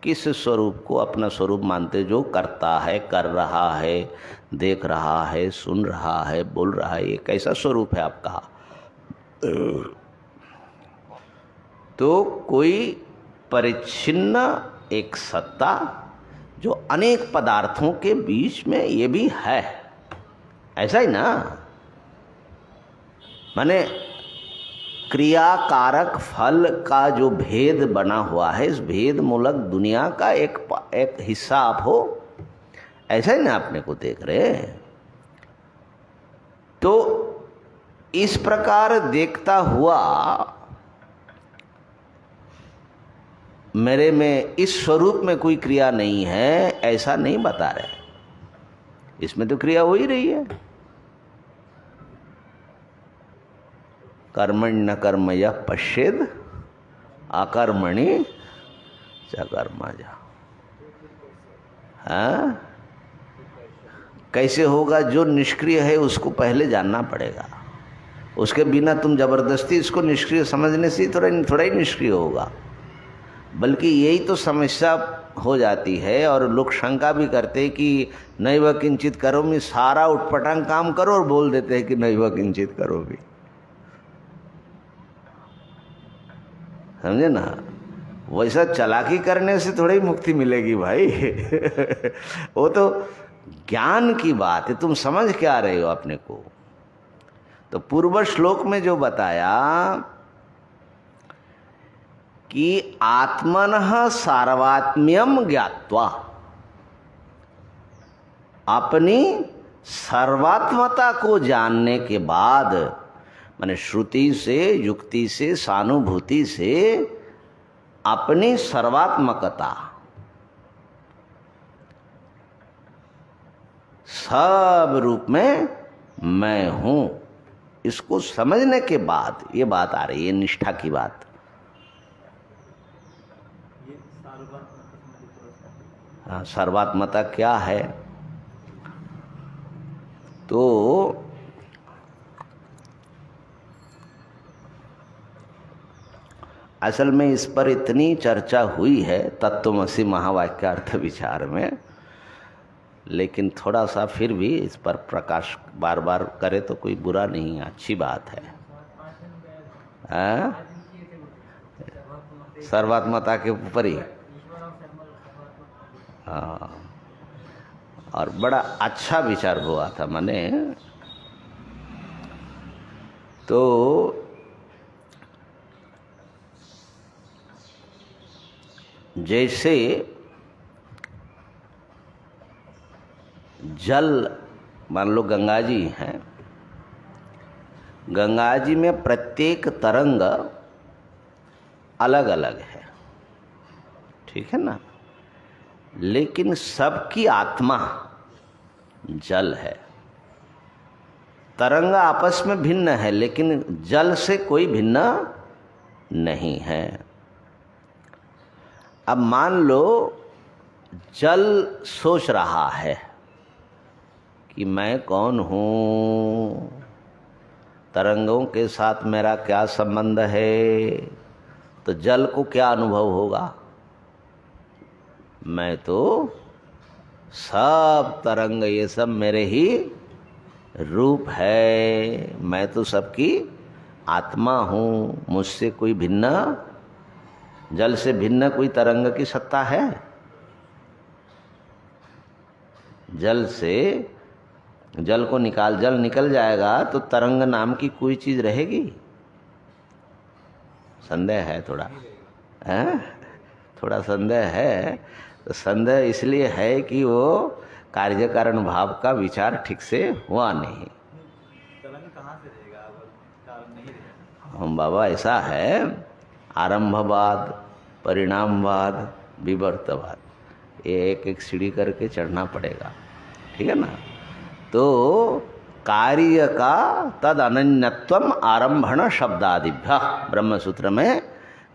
[SPEAKER 1] किस स्वरूप को अपना स्वरूप मानते? जो करता है, कर रहा है, देख रहा है, सुन रहा है, बोल रहा है, ये कैसा स्वरूप है आपका? तो कोई परिच्छिन्न एक सत्ता जो अनेक पदार्थों के बीच में ये भी है, ऐसा ही ना? माने क्रियाकारक फल का जो भेद बना हुआ है, इस भेद मूलक दुनिया का एक हिस्सा आप हो, ऐसा ही ना अपने को देख रहे हैं। तो इस प्रकार देखता हुआ मेरे में इस स्वरूप में कोई क्रिया नहीं है, ऐसा नहीं बता रहे। इसमें तो क्रिया हो ही रही है। कर्मण्य कर्मय पश्येद अकर्मणि च कर्मजा। हाँ, कैसे होगा? जो निष्क्रिय है उसको पहले जानना पड़ेगा। उसके बिना तुम जबरदस्ती इसको निष्क्रिय समझने से थोड़ा ही निष्क्रिय होगा। बल्कि यही तो समस्या हो जाती है। और लोग शंका भी करते हैं कि नैव किंचित करोमि, सारा उटपटांग काम करो और बोल देते हैं कि नैव किंचित करोमि। समझे ना? वैसा चालाकी करने से थोड़ी मुक्ति मिलेगी भाई। वो तो ज्ञान की बात है, तुम समझ क्या रहे हो अपने को। तो पूर्व श्लोक में जो बताया कि आत्मनः सार्वात्म्यम ज्ञात्वा, अपनी सर्वात्मता को जानने के बाद, माने श्रुति से, युक्ति से, सानुभूति से अपनी सर्वात्मकता, सब रूप में मैं हूं, इसको समझने के बाद ये बात आ रही है, निष्ठा की बात। हाँ, सर्वात्मता क्या है? तो असल में इस पर इतनी चर्चा हुई है तत्त्वमसि महावाक्यार्थ विचार में, लेकिन थोड़ा सा फिर भी इस पर प्रकाश बार बार करे तो कोई बुरा नहीं, अच्छी बात है। सर्वात्मता के ऊपर ही। हाँ, और बड़ा अच्छा विचार हुआ था मैंने। तो जैसे जल, मान लो गंगा जी हैं, गंगा जी में प्रत्येक तरंग अलग अलग है, ठीक है ना, लेकिन सबकी आत्मा जल है। तरंग आपस में भिन्न है लेकिन जल से कोई भिन्न नहीं है। अब मान लो जल सोच रहा है कि मैं कौन हूँ, तरंगों के साथ मेरा क्या संबंध है, तो जल को क्या अनुभव होगा? मैं तो सब तरंग ये सब मेरे ही रूप है, मैं तो सबकी आत्मा हूँ, मुझसे कोई भिन्न, जल से भिन्न कोई तरंग की सत्ता है? जल से, जल को निकाल, जल निकल जाएगा तो तरंग नाम की कोई चीज रहेगी? संदेह है थोड़ा, है थोड़ा संदेह है। तो संदेह इसलिए है कि वो कार्य कारण भाव का विचार ठीक से हुआ नहीं।
[SPEAKER 3] तरंग कहाँ से रहेगा अगर कारण नहीं रहेगा?
[SPEAKER 1] हम बाबा ऐसा है, आरंभवाद, परिणामवाद, विवर्तवाद, ये एक एक सीढ़ी करके चढ़ना पड़ेगा, ठीक है ना। तो कार्य का तद अनन्यत्वम आरंभण शब्दादिभ्य, ब्रह्मसूत्र में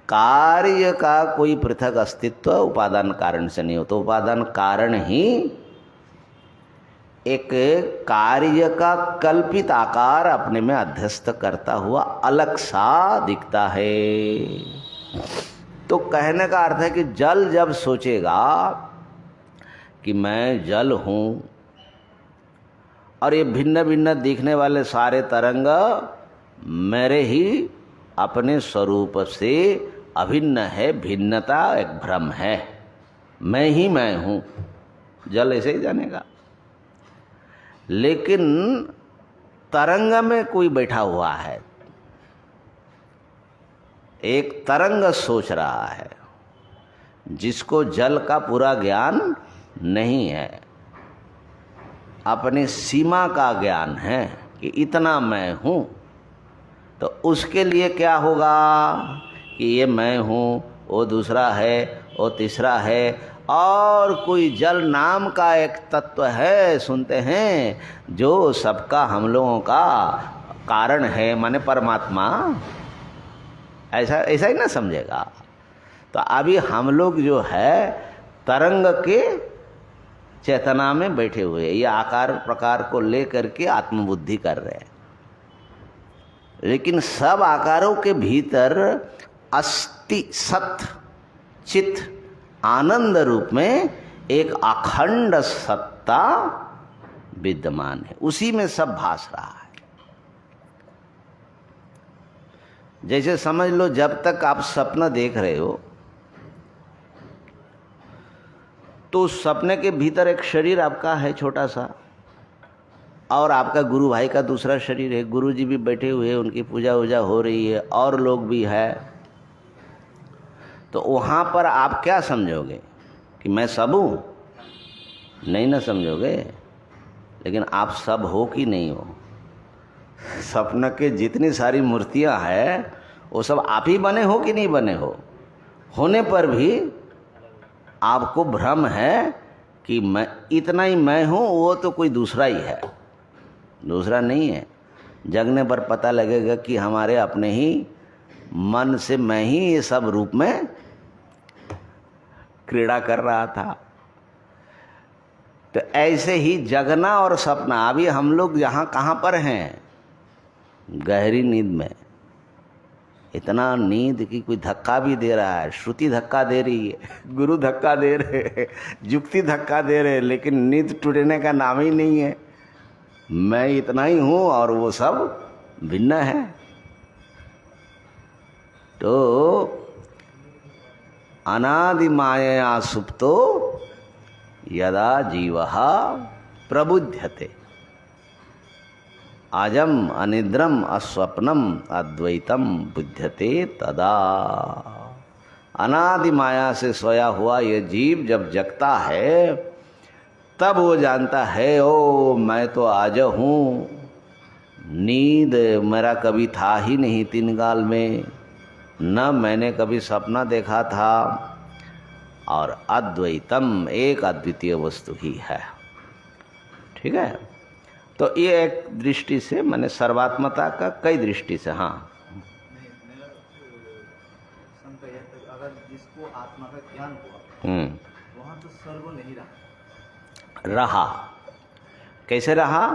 [SPEAKER 1] कार्य का कोई पृथक अस्तित्व उपादान कारण से नहीं होता। तो उपादान कारण ही एक कार्य का कल्पित आकार अपने में अध्यस्त करता हुआ अलग सा दिखता है। तो कहने का अर्थ है कि जल जब सोचेगा कि मैं जल हूँ और ये भिन्न भिन्न दिखने वाले सारे तरंग मेरे ही अपने स्वरूप से अभिन्न है, भिन्नता एक भ्रम है, मैं ही मैं हूँ, जल ऐसे ही जानेगा। लेकिन तरंग में कोई बैठा हुआ है, एक तरंग सोच रहा है जिसको जल का पूरा ज्ञान नहीं है, अपनी सीमा का ज्ञान है कि इतना मैं हूँ। तो उसके लिए क्या होगा कि ये मैं हूँ, वो दूसरा है, वो तीसरा है, और कोई जल नाम का एक तत्व है, सुनते हैं, जो सबका हम लोगों का कारण है, माने परमात्मा। ऐसा ऐसा ही ना समझेगा। तो अभी हम लोग जो है तरंग के चेतना में बैठे हुए, ये आकार प्रकार को लेकर के आत्मबुद्धि कर रहे हैं, लेकिन सब आकारों के भीतर अस्ति सत चित आनंद रूप में एक अखंड सत्ता विद्यमान है, उसी में सब भास रहा है। जैसे समझ लो, जब तक आप सपना देख रहे हो तो उस सपने के भीतर एक शरीर आपका है छोटा सा, और आपका गुरु भाई का दूसरा शरीर है, गुरु जी भी बैठे हुए हैं, उनकी पूजा वूजा हो रही है, और लोग भी है। तो वहाँ पर आप क्या समझोगे कि मैं सब हूँ? नहीं ना समझोगे। लेकिन आप सब हो कि नहीं हो? सपना के जितनी सारी मूर्तियाँ हैं वो सब आप ही बने हो कि नहीं बने हो? होने पर भी आपको भ्रम है कि मैं इतना ही मैं हूँ, वो तो कोई दूसरा ही है, दूसरा नहीं है। जगने पर पता लगेगा कि हमारे अपने ही मन से मैं ही ये सब रूप में क्रीड़ा कर रहा था। तो ऐसे ही जगना और सपना, अभी हम लोग यहाँ कहाँ पर हैं? गहरी नींद में। इतना नींद कि कोई धक्का भी दे रहा है, श्रुति धक्का दे रही है, गुरु धक्का दे रहे, युक्ति धक्का दे रहे, लेकिन नींद टूटने का नाम ही नहीं है। मैं इतना ही हूँ और वो सब भिन्न है। तो अनादि मायया सुप्तो यदा जीवः प्रबुध्यते अजम अनिद्रम अस्वप्नम अद्वैतम बुध्यते तदा। अनादि माया से सोया हुआ ये जीव जब जगता है तब वो जानता है ओ मैं तो आज हूँ, नींद मेरा कभी था ही नहीं 3 गाल में, न मैंने कभी सपना देखा था, और अद्वैतम एक अद्वितीय वस्तु ही है। ठीक है, तो ये एक दृष्टि से मैंने सर्वात्मता का कई दृष्टि से। हाँ
[SPEAKER 3] नहीं, मेरा शंका यह था, अगर जिसको आत्मा का ज्ञान हुआ वहाँ तो सर्व नहीं
[SPEAKER 1] रहा। कैसे रहा?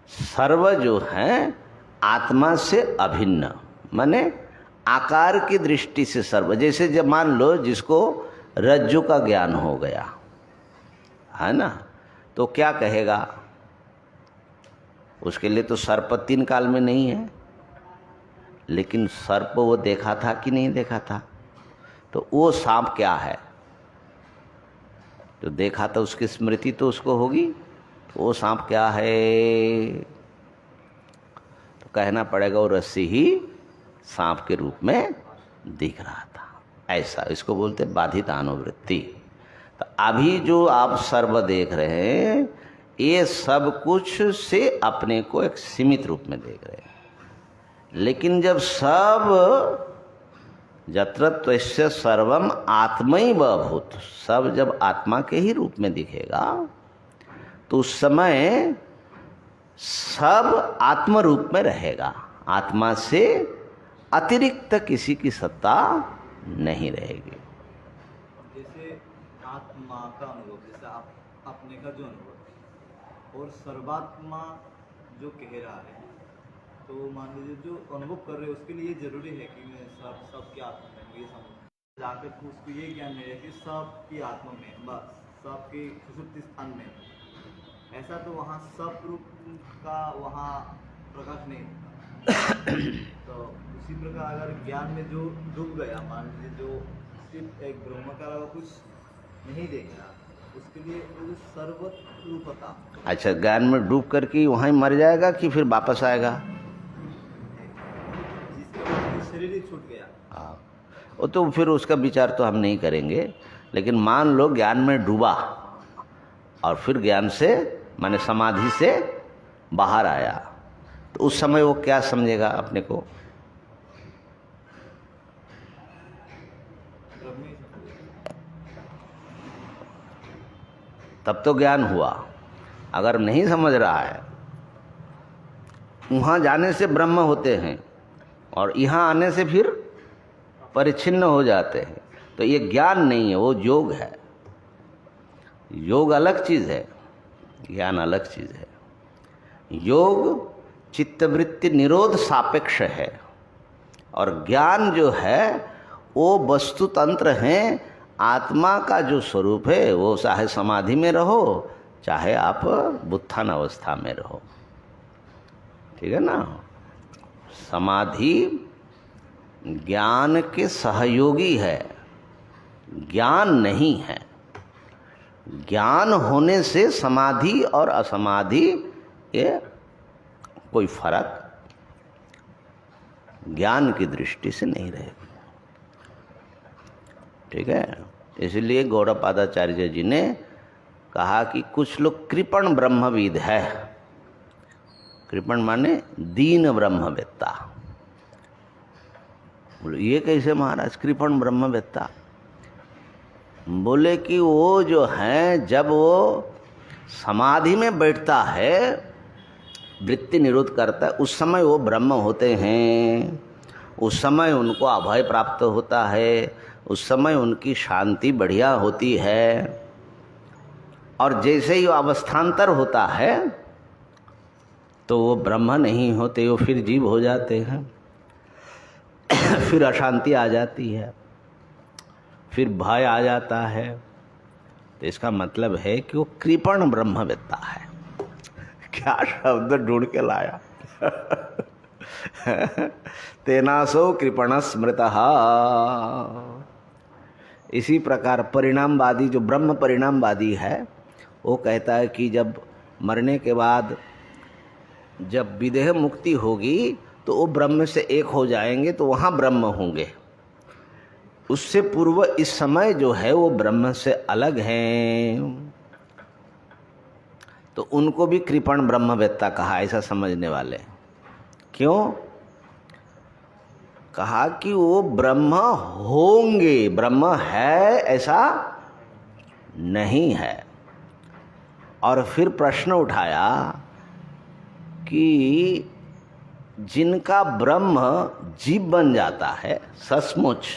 [SPEAKER 1] सर्व जो है आत्मा से अभिन्न, माने आकार की दृष्टि से सर्व। जैसे जब मान लो जिसको रज्जु का ज्ञान हो गया है ना, तो क्या कहेगा? उसके लिए तो सर्प 3 काल में नहीं है, लेकिन सर्प वो देखा था कि नहीं देखा था? तो वो सांप क्या है? जो देखा था उसकी स्मृति तो उसको होगी, तो वो सांप क्या है? तो कहना पड़ेगा वो रस्सी ही सांप के रूप में दिख रहा था। ऐसा इसको बोलते बाधित अनुवृत्ति। तो अभी जो आप सर्व देख रहे हैं, ये सब कुछ से अपने को एक सीमित रूप में देख रहे हैं। लेकिन जब सब यत्र त्वस्य सर्वम आत्मैव भूत, सब जब आत्मा के ही रूप में दिखेगा, तो उस समय सब आत्म रूप में रहेगा। आत्मा से अतिरिक्त किसी की सत्ता नहीं रहेगी।
[SPEAKER 3] जैसे आत्मा का अनुभव, जैसे आप अपने का जो अनुभव और सर्वात्मा जो कह रहा है, तो मान लीजिए जो अनुभव कर रहे हैं उसके लिए जरूरी है कि मैं सबकी आत्मा में, ये समझ जाकर के उसको ये ज्ञान नहीं है कि सबकी आत्मा में, बस सबके सुषुप्ति स्थान में, ऐसा तो वहाँ सब रूप का वहाँ प्रकाश नहीं होता। तो उसी प्रकार अगर ज्ञान में जो डूब गया, मान लीजिए जो सिर्फ एक ब्रह्म का अलावा कुछ नहीं देख रहा, उसके लिए वो सर्वरूपता।
[SPEAKER 1] अच्छा, ज्ञान में डूब करके वहाँ मर जाएगा कि फिर वापस आएगा?
[SPEAKER 3] जिसका शरीर ही छूट गया।
[SPEAKER 1] हाँ, वो तो फिर उसका विचार तो हम नहीं करेंगे। लेकिन मान लो ज्ञान में डूबा और फिर ज्ञान से माने समाधि से बाहर आया, तो उस समय वो क्या समझेगा अपने को? तब तो ज्ञान हुआ। अगर नहीं समझ रहा है, वहाँ जाने से ब्रह्म होते हैं और यहाँ आने से फिर परिच्छिन्न हो जाते हैं, तो ये ज्ञान नहीं है, वो योग है। योग अलग चीज़ है, ज्ञान अलग चीज़ है। योग चित्तवृत्ति निरोध सापेक्ष है, और ज्ञान जो है वो वस्तु तंत्र हैं। आत्मा का जो स्वरूप है वो चाहे समाधि में रहो, चाहे आप बुत्थान अवस्था में रहो। ठीक है ना? समाधि ज्ञान के सहयोगी है, ज्ञान नहीं है। ज्ञान होने से समाधि और असमाधि ये कोई फर्क ज्ञान की दृष्टि से नहीं रहेगा। ठीक है, इसलिए गौड़पादाचार्य जी ने कहा कि कुछ लोग कृपण ब्रह्मविद है। कृपण माने दीन ब्रह्मवेत्ता। बोले ये कैसे महाराज कृपण ब्रह्मवेत्ता? बोले कि वो जो है जब वो समाधि में बैठता है, वृत्ति निरोध करता है, उस समय वो ब्रह्म होते हैं। उस समय उनको अभय प्राप्त होता है, उस समय उनकी शांति बढ़िया होती है। और जैसे ही वो अवस्थान्तर होता है तो वो ब्रह्म नहीं होते, वो फिर जीव हो जाते हैं। फिर अशांति आ जाती है, फिर भय आ जाता है। तो इसका मतलब है कि वो कृपण ब्रह्मवेत्ता है। क्या शब्द ढूंढ के लाया। तेनासो कृपण स्मृतः। इसी प्रकार परिणामवादी जो ब्रह्म परिणामवादी है, वो कहता है कि जब मरने के बाद जब विदेह मुक्ति होगी तो वो ब्रह्म से एक हो जाएंगे, तो वहाँ ब्रह्म होंगे। उससे पूर्व इस समय जो है वो ब्रह्म से अलग हैं। तो उनको भी कृपण ब्रह्मवेत्ता कहा, ऐसा समझने वाले। क्यों कहा? कि वो ब्रह्म होंगे, ब्रह्म है ऐसा नहीं है। और फिर प्रश्न उठाया कि जिनका ब्रह्म जीव बन जाता है, सचमुच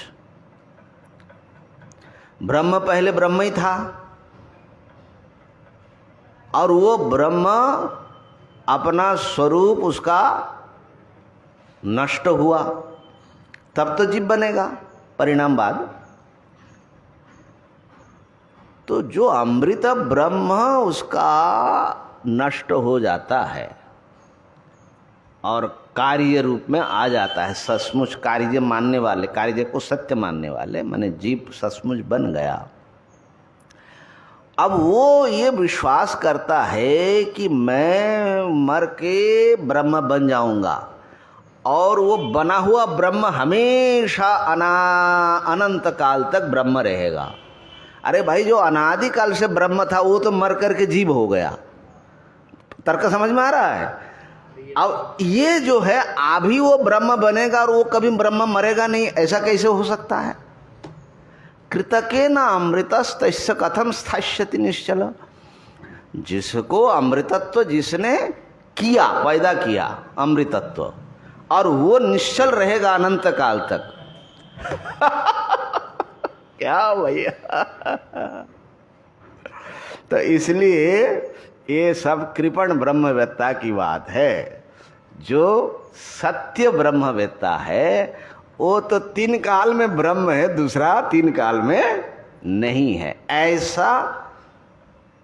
[SPEAKER 1] ब्रह्म पहले ब्रह्म ही था और वो ब्रह्म अपना स्वरूप उसका नष्ट हुआ, तब तो जीव बनेगा परिणाम बाद। तो जो अमृत ब्रह्म उसका नष्ट हो जाता है और कार्य रूप में आ जाता है, सचमुच कार्य मानने वाले, कार्य को सत्य मानने वाले, माने जीव सचमुच बन गया। अब वो ये विश्वास करता है कि मैं मर के ब्रह्म बन जाऊंगा और वो बना हुआ ब्रह्म हमेशा अनंत काल तक ब्रह्म रहेगा। अरे भाई, जो अनादि काल से ब्रह्म था वो तो मर करके जीव हो गया। तर्क समझ में आ रहा है? अब ये जो है अभी वो ब्रह्म बनेगा और वो कभी ब्रह्म मरेगा नहीं, ऐसा कैसे हो सकता है? कृतकेन अमृतस्तस्य कथम स्थास्यति निश्चल। जिसको अमृतत्व जिसने किया, पैदा किया अमृतत्व, और वो निश्चल रहेगा अनंत काल तक। क्या भैया? तो इसलिए ये सब कृपण ब्रह्मवेत्ता की बात है। जो सत्य ब्रह्मवेत्ता है वो तो 3 काल में ब्रह्म है, दूसरा 3 काल में नहीं है, ऐसा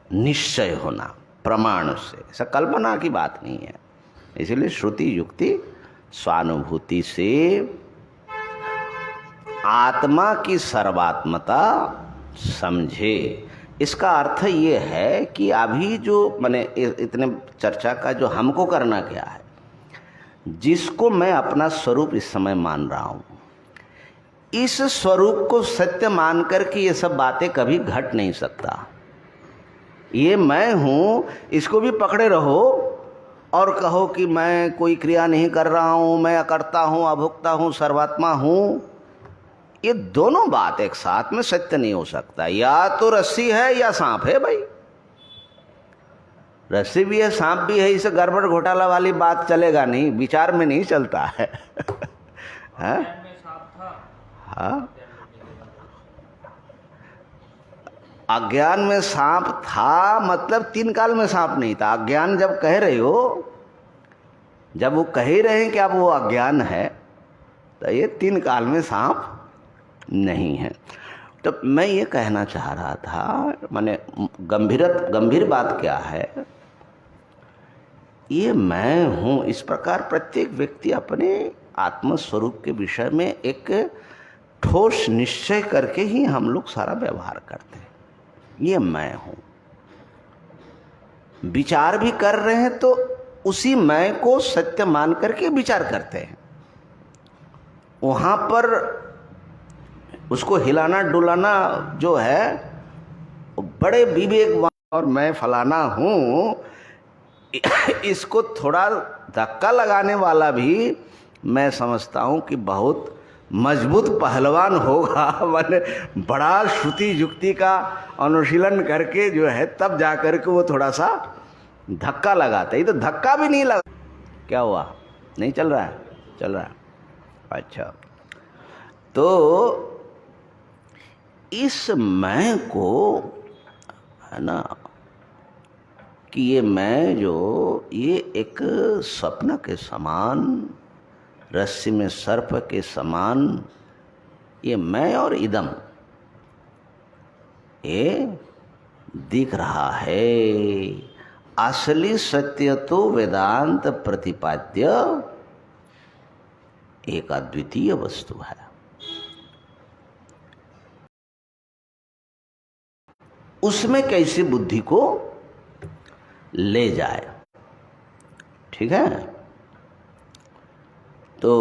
[SPEAKER 1] निश्चय होना प्रमाण से, ऐसा कल्पना की बात नहीं है। इसलिए श्रुति युक्ति स्वानुभूति से आत्मा की सर्वात्मता समझे। इसका अर्थ ये है कि अभी जो मैंने इतने चर्चा का जो हमको करना क्या है, जिसको मैं अपना स्वरूप इस समय मान रहा हूं, इस स्वरूप को सत्य मान करके ये सब बातें कभी घट नहीं सकता। ये मैं हूं, इसको भी पकड़े रहो और कहो कि मैं कोई क्रिया नहीं कर रहा हूं, मैं अकर्ता हूं, अभोक्ता हूं, सर्वात्मा हूं, ये दोनों बात एक साथ में सत्य नहीं हो सकता। या तो रस्सी है या सांप है भाई। रस्सी भी है, सांप भी है, इसे गड़बड़ घोटाला वाली बात चलेगा नहीं, विचार में नहीं चलता है। हाँ, अज्ञान में सांप था मतलब 3 काल में सांप नहीं था। अज्ञान जब कह रहे हो, जब वो कह ही रहे हैं कि अब वो अज्ञान है, तो ये 3 काल में सांप नहीं है। तो मैं ये कहना चाह रहा था, माने गंभीर बात क्या है, ये मैं हूं, इस प्रकार प्रत्येक व्यक्ति अपने आत्मस्वरूप के विषय में एक ठोस निश्चय करके ही हम लोग सारा व्यवहार करते हैं। ये मैं हूं, विचार भी कर रहे हैं तो उसी मैं को सत्य मान करके विचार करते हैं। वहां पर उसको हिलाना डुलाना जो है बड़े विवेकवान, और मैं फलाना हूं, इसको थोड़ा धक्का लगाने वाला भी मैं समझता हूं कि बहुत मजबूत पहलवान होगा। मैंने बड़ा श्रुति युक्ति का अनुशीलन करके जो है तब जाकर के वो थोड़ा सा धक्का लगाता है। तो धक्का भी नहीं लगा, क्या हुआ? नहीं चल रहा है? चल रहा है। अच्छा, तो इस मैं को है ना, कि ये मैं जो ये एक स्वप्न के समान, रस्सी में सर्प के समान, ये मैं और इदम ये दिख रहा है। असली सत्य तो वेदांत प्रतिपाद्य एक अद्वितीय वस्तु है। उसमें कैसे बुद्धि को ले जाए, ठीक है? तो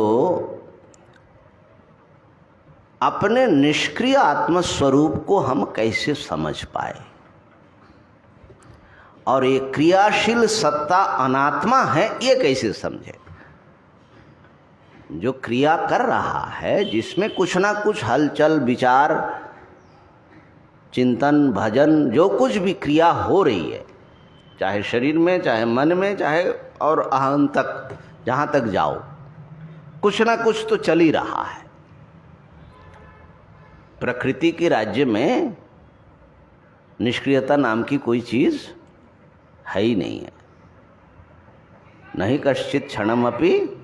[SPEAKER 1] अपने निष्क्रिय आत्मस्वरूप को हम कैसे समझ पाए, और ये क्रियाशील सत्ता अनात्मा है, ये कैसे समझे? जो क्रिया कर रहा है, जिसमें कुछ ना कुछ हलचल, विचार, चिंतन, भजन, जो कुछ भी क्रिया हो रही है, चाहे शरीर में, चाहे मन में, चाहे और अहं तक, जहाँ तक जाओ, कुछ ना कुछ तो चल ही रहा है। प्रकृति के राज्य में निष्क्रियता नाम की कोई चीज है ही नहीं है। नहीं कश्चित क्षणमपि।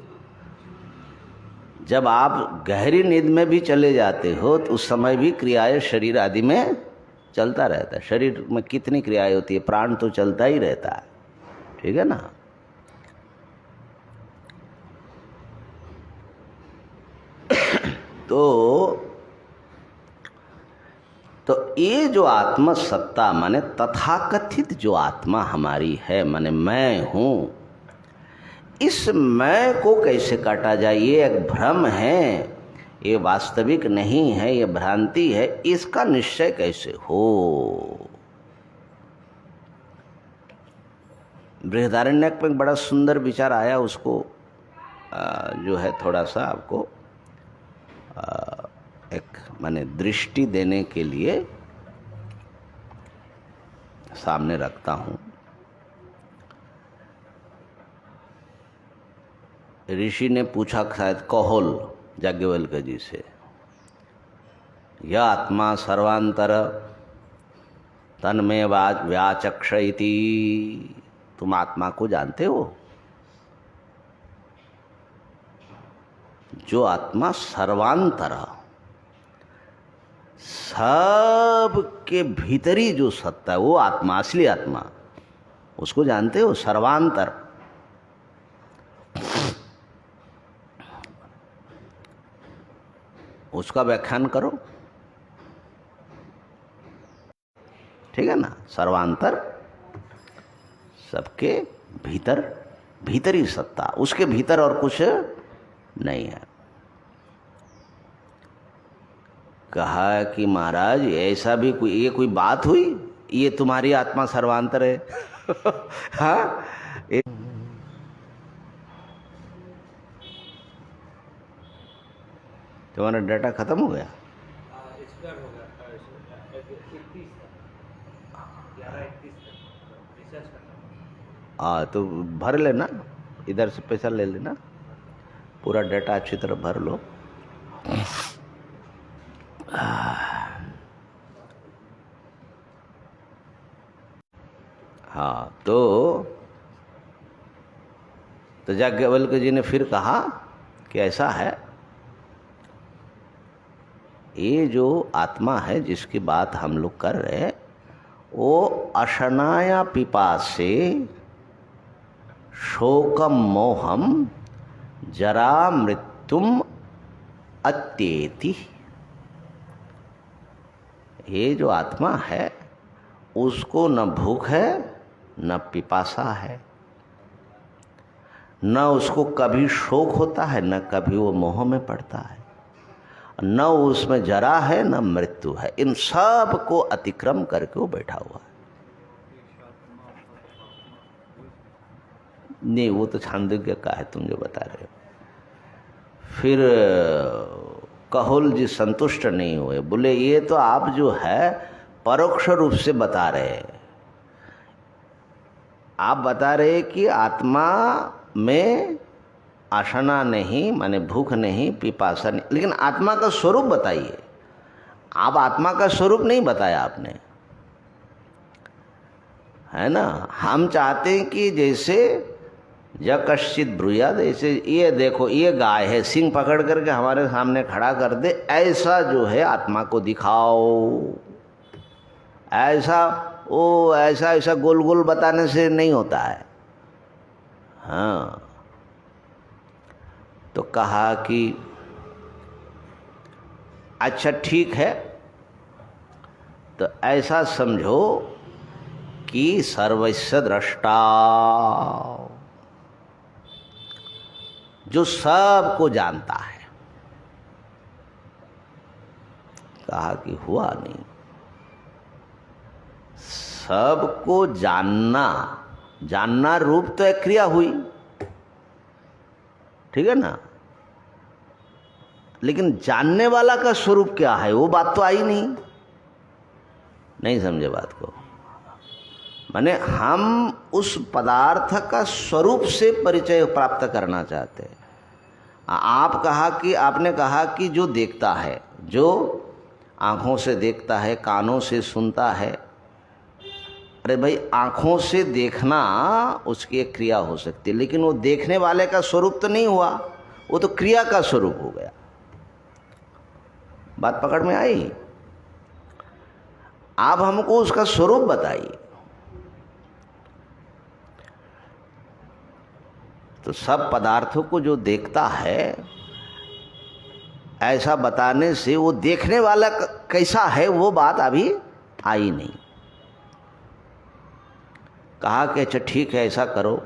[SPEAKER 1] जब आप गहरी नींद में भी चले जाते हो तो उस समय भी क्रियाएं शरीर आदि में चलता रहता है। शरीर में कितनी क्रियाएं होती है, प्राण तो चलता ही रहता है, ठीक है ना। तो ये जो आत्म सत्ता माने तथाकथित जो आत्मा हमारी है, माने मैं हूं, इस मैं को कैसे काटा जाए? ये एक भ्रम है, ये वास्तविक नहीं है, ये भ्रांति है, इसका निश्चय कैसे हो? बृहदारण्यक में एक बड़ा सुंदर विचार आया, उसको जो है थोड़ा सा आपको एक माने दृष्टि देने के लिए सामने रखता हूँ। ऋषि ने पूछा शायद कहोल याज्ञवल्क्य जी से, यह आत्मा सर्वांतर तन्मय व्याचक्ष इति, तुम आत्मा को जानते हो? जो आत्मा सर्वांतर, सब के भीतरी जो सत्ता है, वो आत्मा, असली आत्मा, उसको जानते हो? सर्वांतर। उसका व्याख्यान करो, ठीक है ना। सर्वांतर, सबके भीतर, भीतरी सत्ता, उसके भीतर और कुछ नहीं है। कहा कि महाराज ऐसा भी ये कोई बात हुई? ये तुम्हारी आत्मा सर्वांतर है? हाँ, तुम्हारा डाटा खत्म हो गया? हाँ, तो भर लेना, इधर से पैसा ले लेना, पूरा डाटा अच्छी तरह भर लो। हाँ, तो याज्ञवल्क्य जी ने फिर कहा कि ऐसा है, ये जो आत्मा है जिसकी बात हम लोग कर रहे हैं, वो अशनाया पिपासे शोकम मोहम जरा मृत्युम अत्येति। ये जो आत्मा है उसको न भूख है न पिपासा है, न उसको कभी शोक होता है न कभी वो मोह में पड़ता है, न उसमें जरा है न मृत्यु है। इन सब को अतिक्रम करके वो बैठा हुआ है। नहीं, वो तो छांदोग्य का है, तुम जो बता रहे हो। फिर कहोल जी संतुष्ट नहीं हुए, बोले ये तो आप जो है परोक्ष रूप से बता रहे हैं। आप बता रहे कि आत्मा में आशना नहीं, माने भूख नहीं, पिपासा नहीं, लेकिन आत्मा का स्वरूप बताइए। आप आत्मा का स्वरूप नहीं बताया आपने, है ना। हम चाहते हैं कि जैसे य कश्चित ब्रूयाद, जैसे ये देखो ये गाय है, सिंग पकड़ करके हमारे सामने खड़ा कर दे, ऐसा जो है आत्मा को दिखाओ। ऐसा ओ ऐसा ऐसा गोल गोल बताने से नहीं होता है। हाँ, तो कहा कि अच्छा ठीक है, तो ऐसा समझो कि सर्वस्य दृष्टा, जो सब को जानता है। कहा कि हुआ नहीं, सबको जानना, जानना रूप तो एक क्रिया हुई, ठीक है ना, लेकिन जानने वाला का स्वरूप क्या है वो बात तो आई नहीं समझे बात को। माने हम उस पदार्थ का स्वरूप से परिचय प्राप्त करना चाहते हैं। आपने कहा कि जो देखता है, जो आंखों से देखता है, कानों से सुनता है। अरे भाई, आंखों से देखना उसकी एक क्रिया हो सकती है, लेकिन वो देखने वाले का स्वरूप तो नहीं हुआ, वो तो क्रिया का स्वरूप हो गया। बात पकड़ में आई? आप हमको उसका स्वरूप बताइए। तो सब पदार्थों को जो देखता है, ऐसा बताने से वो देखने वाला कैसा है वो बात अभी आई नहीं। कहा कि अच्छा ठीक है, ऐसा करो,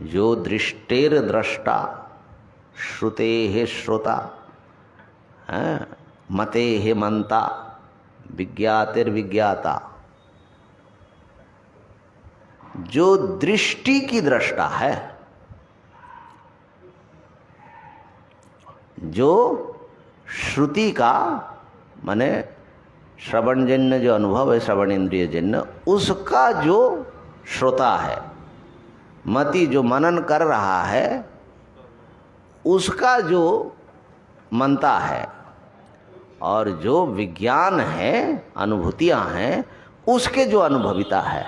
[SPEAKER 1] जो दृष्टेर दृष्टा, श्रुते है श्रोता, मते है मंता, विज्ञातिर विज्ञाता। जो दृष्टि की दृष्टा है, जो श्रुति का माने श्रवणजन्य जो अनुभव है, श्रवण इंद्रिय जन्य, उसका जो श्रोता है, मति जो मनन कर रहा है, उसका जो मनता है, और जो विज्ञान है, अनुभूतियां हैं, उसके जो अनुभविता है।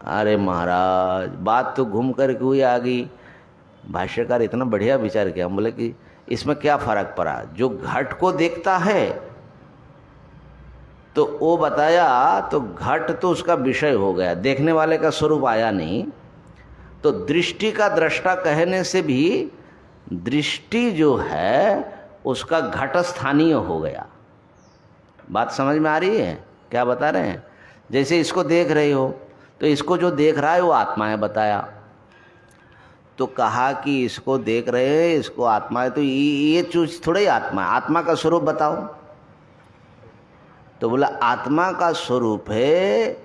[SPEAKER 1] अरे महाराज, बात तो घूम करके हुई आ गई। भाष्यकार इतना बढ़िया विचार किया। हम बोले कि इसमें क्या फर्क पड़ा? जो घट को देखता है तो वो बताया, तो घट तो उसका विषय हो गया, देखने वाले का स्वरूप आया नहीं। तो दृष्टि का दृष्टा कहने से भी दृष्टि जो है उसका घट स्थानीय हो गया। बात समझ में आ रही है? क्या बता रहे हैं? जैसे इसको देख रहे हो, तो इसको जो देख रहा है वो आत्मा है बताया। तो कहा कि इसको देख रहे हैं, इसको आत्मा है, तो ये चीज थोड़ा ही आत्मा है। आत्मा का स्वरूप बताओ। तो बोला आत्मा का स्वरूप है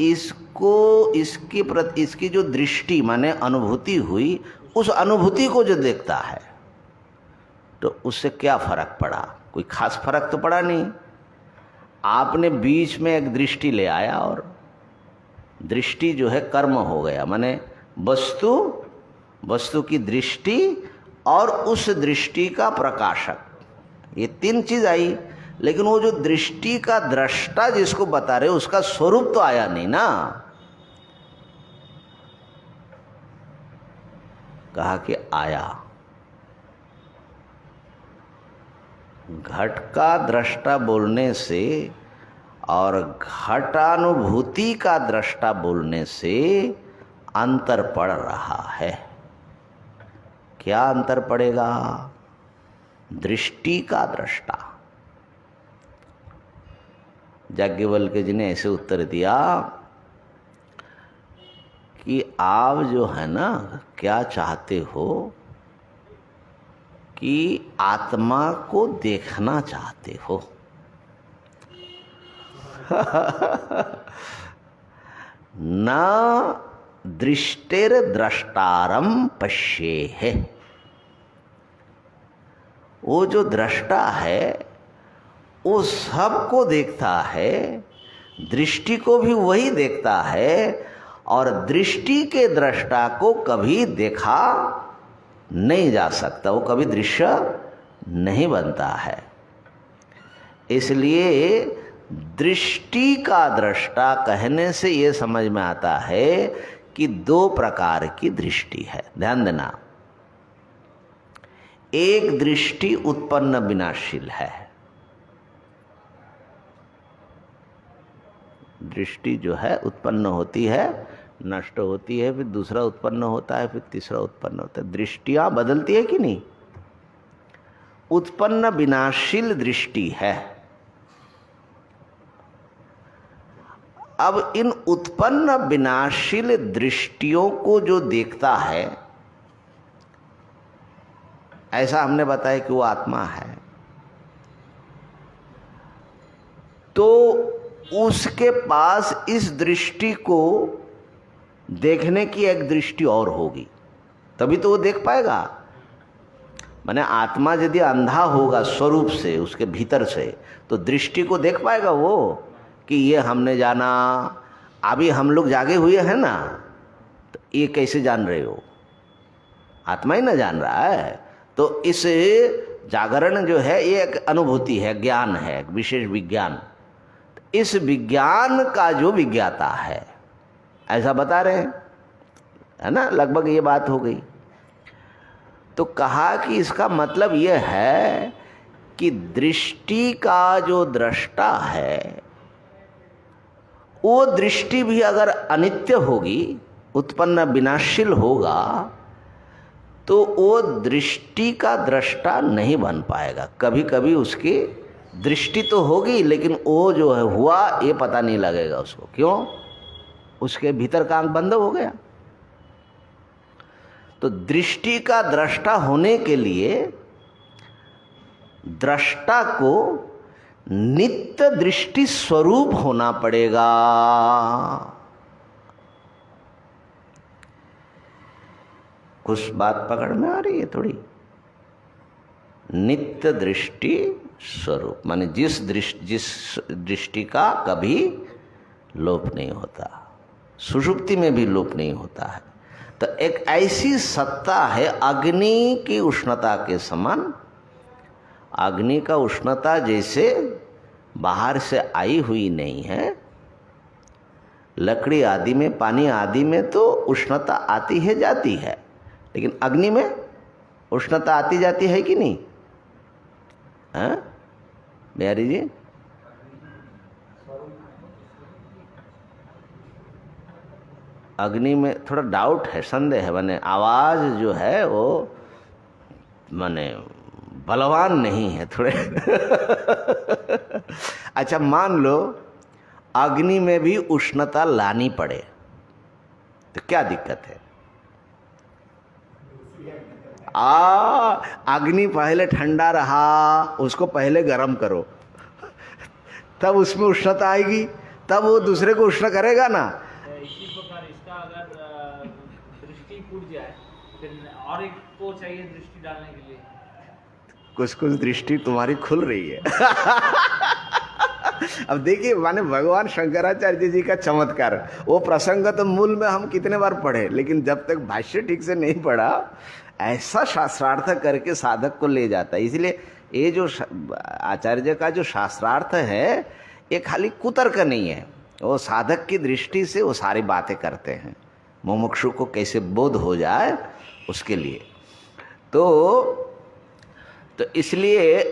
[SPEAKER 1] इसको, इसकी जो दृष्टि माने अनुभूति हुई, उस अनुभूति को जो देखता है, तो उससे क्या फर्क पड़ा? कोई खास फर्क तो पड़ा नहीं। आपने बीच में एक दृष्टि ले आया और दृष्टि जो है कर्म हो गया, माने वस्तु की दृष्टि और उस दृष्टि का प्रकाशक, ये तीन चीज आई। लेकिन वो जो दृष्टि का दृष्टा जिसको बता रहे उसका स्वरूप तो आया नहीं ना। कहा कि आया। घट का दृष्टा बोलने से और घटानुभूति का दृष्टा बोलने से अंतर पड़ रहा है। क्या अंतर पड़ेगा? दृष्टि का दृष्टा। याज्ञवल्क्य जी ने ऐसे उत्तर दिया कि आप जो है ना, क्या चाहते हो कि आत्मा को देखना चाहते हो। न दृष्टेर द्रष्टारम पश्येह। वो जो दृष्टा है वो सबको देखता है, दृष्टि को भी वही देखता है, और दृष्टि के दृष्टा को कभी देखा नहीं जा सकता, वो कभी दृश्य नहीं बनता है। इसलिए दृष्टि का दृष्टा कहने से ये समझ में आता है कि दो प्रकार की दृष्टि है। ध्यान देना, एक दृष्टि उत्पन्न विनाशील है। दृष्टि जो है उत्पन्न होती है, नष्ट होती है, फिर दूसरा उत्पन्न होता है, फिर तीसरा उत्पन्न होता है। दृष्टियां बदलती है कि नहीं? उत्पन्न विनाशील दृष्टि है। अब इन उत्पन्न विनाशील दृष्टियों को जो देखता है, ऐसा हमने बताया कि वो आत्मा है। तो उसके पास इस दृष्टि को देखने की एक दृष्टि और होगी, तभी तो वो देख पाएगा। माने आत्मा यदि अंधा होगा स्वरूप से, उसके भीतर से, तो दृष्टि को देख पाएगा वो कि ये हमने जाना। अभी हम लोग जागे हुए हैं ना, तो ये कैसे जान रहे हो? आत्मा ही ना जान रहा है। तो इस जागरण जो है ये एक अनुभूति है, ज्ञान है, एक विशेष विज्ञान। इस विज्ञान का जो विज्ञाता है, ऐसा बता रहे हैं, है ना, लगभग ये बात हो गई। तो कहा कि इसका मतलब यह है कि दृष्टि का जो दृष्टा है, वो दृष्टि भी अगर अनित्य होगी, उत्पन्न विनाशील होगा, तो वो दृष्टि का दृष्टा नहीं बन पाएगा। कभी कभी उसकी दृष्टि तो होगी, लेकिन वो जो है हुआ ये पता नहीं लगेगा उसको। क्यों? उसके भीतर का आंख बंद हो गया। तो दृष्टि का दृष्टा होने के लिए दृष्टा को नित्य दृष्टि स्वरूप होना पड़ेगा। कुछ बात पकड़ में आ रही है थोड़ी? नित्य दृष्टि स्वरूप माने जिस दृष्टि का कभी लोप नहीं होता, सुषुप्ति में भी लोप नहीं होता है। तो एक ऐसी सत्ता है अग्नि की उष्णता के समान। अग्नि का उष्णता जैसे बाहर से आई हुई नहीं है, लकड़ी आदि में, पानी आदि में तो उष्णता आती है जाती है, लेकिन अग्नि में उष्णता आती जाती है कि नहीं? हाँ बिहारी जी? अग्नि में थोड़ा डाउट है, संदेह है, माने आवाज जो है वो माने बलवान नहीं है थोड़े। अच्छा मान लो अग्नि में भी उष्णता लानी पड़े तो क्या दिक्कत है? अग्नि पहले ठंडा रहा, उसको पहले गर्म करो, तब उसमें उष्णता आएगी, तब वो दूसरे को उष्ण करेगा ना।
[SPEAKER 4] इसी प्रकार इसका अगर दृष्टि फूट जाए फिर और एक को चाहिए दृष्टि डालने के लिए।
[SPEAKER 1] कुछ कुछ दृष्टि तुम्हारी खुल रही है। अब देखिए माने भगवान शंकराचार्य जी का चमत्कार, वो प्रसंग तो मूल में हम कितने बार पढ़े, लेकिन जब तक भाष्य ठीक से नहीं पढ़ा, ऐसा शास्त्रार्थ करके साधक को ले जाता है। इसलिए ये जो आचार्य का जो शास्त्रार्थ है ये खाली कुतर्क नहीं है, वो साधक की दृष्टि से वो सारी बातें करते हैं, मुमुक्षु को कैसे बोध हो जाए उसके लिए। तो इसलिए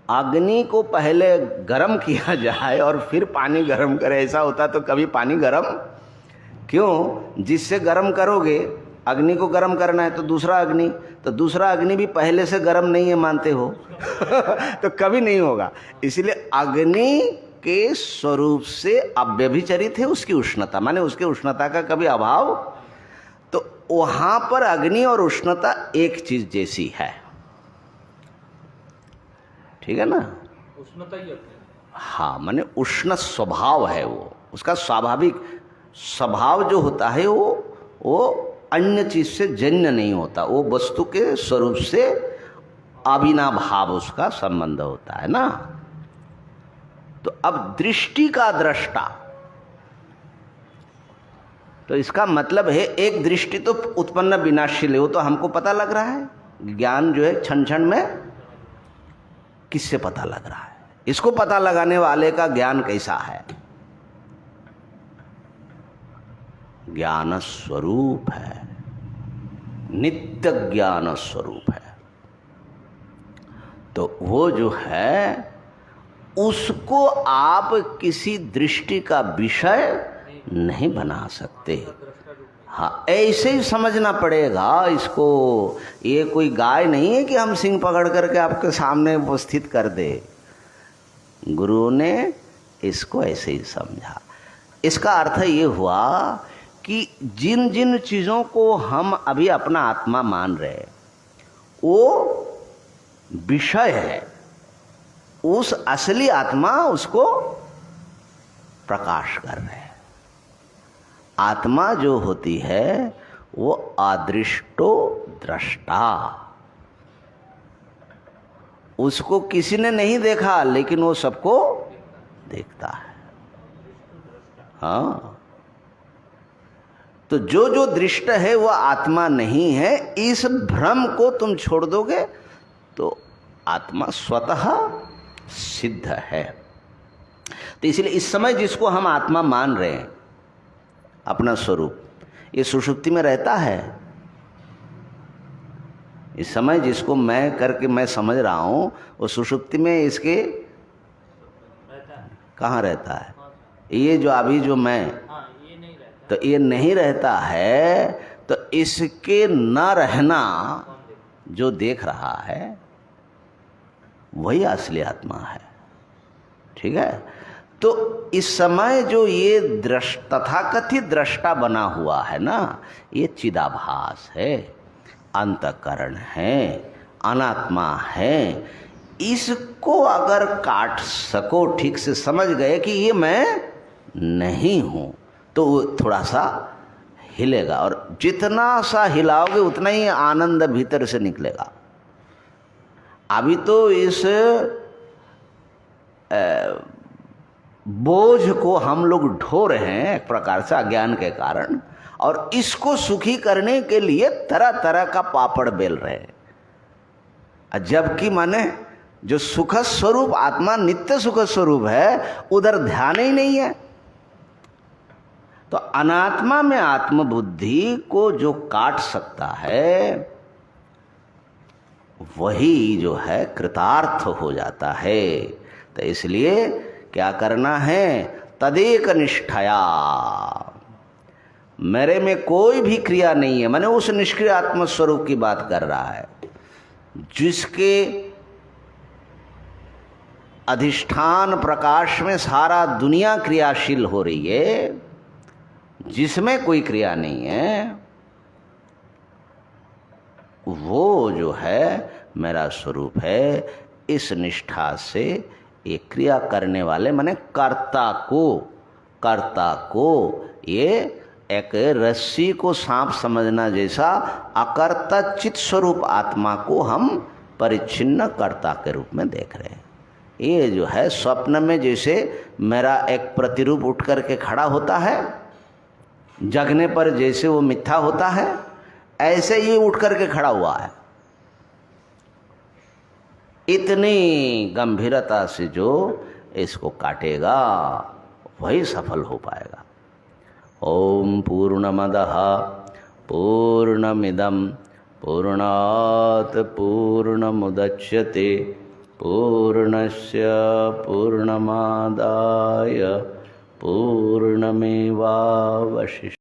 [SPEAKER 1] अग्नि को पहले गर्म किया जाए और फिर पानी गर्म करे, ऐसा होता तो कभी पानी गर्म क्यों? जिससे गर्म करोगे, अग्नि को गर्म करना है तो दूसरा अग्नि, तो दूसरा अग्नि भी पहले से गर्म नहीं है मानते हो। तो कभी नहीं होगा। इसलिए अग्नि के स्वरूप से अव्यभिचरित है उसकी उष्णता, माने उसके उष्णता का कभी अभाव, तो वहां पर अग्नि और उष्णता एक चीज जैसी है, ठीक है ना?
[SPEAKER 4] उष्णता ही
[SPEAKER 1] हाँ, माने उष्ण स्वभाव है वो, उसका स्वाभाविक स्वभाव जो होता है वो अन्य चीज से जन्य नहीं होता, वो वस्तु के स्वरूप से अविनाभाव उसका संबंध होता है ना। तो अब दृष्टि का दृष्टा, तो इसका मतलब है एक दृष्टि तो उत्पन्न विनाशील है, वो तो हमको पता लग रहा है। ज्ञान जो है क्षण क्षण में किससे पता लग रहा है? इसको पता लगाने वाले का ज्ञान कैसा है? ज्ञान स्वरूप है, नित्य ज्ञान स्वरूप है। तो वो जो है उसको आप किसी दृष्टि का विषय नहीं बना सकते। हाँ, ऐसे ही समझना पड़ेगा इसको। ये कोई गाय नहीं है कि हम सिंग पकड़ करके आपके सामने उपस्थित कर दे। गुरुओं ने इसको ऐसे ही समझा। इसका अर्थ ये हुआ कि जिन जिन चीज़ों को हम अभी अपना आत्मा मान रहे वो विषय है, उस असली आत्मा उसको प्रकाश कर रहे हैं। आत्मा जो होती है वो अदृष्टो दृष्टा, उसको किसी ने नहीं देखा लेकिन वो सबको देखता है। हाँ, तो जो जो दृष्ट है वह आत्मा नहीं है, इस भ्रम को तुम छोड़ दोगे तो आत्मा स्वतः सिद्ध है। तो इसलिए इस समय जिसको हम आत्मा मान रहे हैं अपना स्वरूप, ये सुषुप्ति में रहता है। इस समय जिसको मैं करके मैं समझ रहा हूं वो सुषुप्ति में इसके कहाँ रहता है? ये जो अभी जो मैं,
[SPEAKER 4] ये नहीं रहता।
[SPEAKER 1] तो ये नहीं रहता है, तो इसके न रहना जो देख रहा है वही असली आत्मा है। ठीक है, तो इस समय जो ये तथाकथित दृष्टा बना हुआ है ना, ये चिदाभास है, अंतःकरण है, अनात्मा है। इसको अगर काट सको, ठीक से समझ गए कि ये मैं नहीं हूं, तो वो थोड़ा सा हिलेगा, और जितना सा हिलाओगे उतना ही आनंद भीतर से निकलेगा। अभी तो इस बोझ को हम लोग ढो रहे हैं एक प्रकार से अज्ञान के कारण, और इसको सुखी करने के लिए तरह तरह का पापड़ बेल रहे हैं। जबकि माने जो सुख स्वरूप आत्मा नित्य सुख स्वरूप है उधर ध्यान ही नहीं है। तो अनात्मा में आत्मबुद्धि को जो काट सकता है वही जो है कृतार्थ हो जाता है। तो इसलिए क्या करना है? तदेक निष्ठया, मेरे में कोई भी क्रिया नहीं है, मैंने उस निष्क्रिय आत्म स्वरूप की बात कर रहा है जिसके अधिष्ठान प्रकाश में सारा दुनिया क्रियाशील हो रही है, जिसमें कोई क्रिया नहीं है, वो जो है मेरा स्वरूप है। इस निष्ठा से ये क्रिया करने वाले माने कर्ता को ये एक रस्सी को सांप समझना जैसा अकर्ता चित स्वरूप आत्मा को हम परिच्छिन्न कर्ता के रूप में देख रहे हैं। ये जो है स्वप्न में जैसे मेरा एक प्रतिरूप उठ करके खड़ा होता है, जगने पर जैसे वो मिथ्या होता है, ऐसे ही उठ करके खड़ा हुआ है। इतनी गंभीरता से जो इसको काटेगा वही सफल हो पाएगा। ओम पूर्णमदः पूर्णमिदं पूर्णात् पूर्णमुदच्यते पूर्णस्य पूर्णमादाय पूर्णमेवावशिष्यते।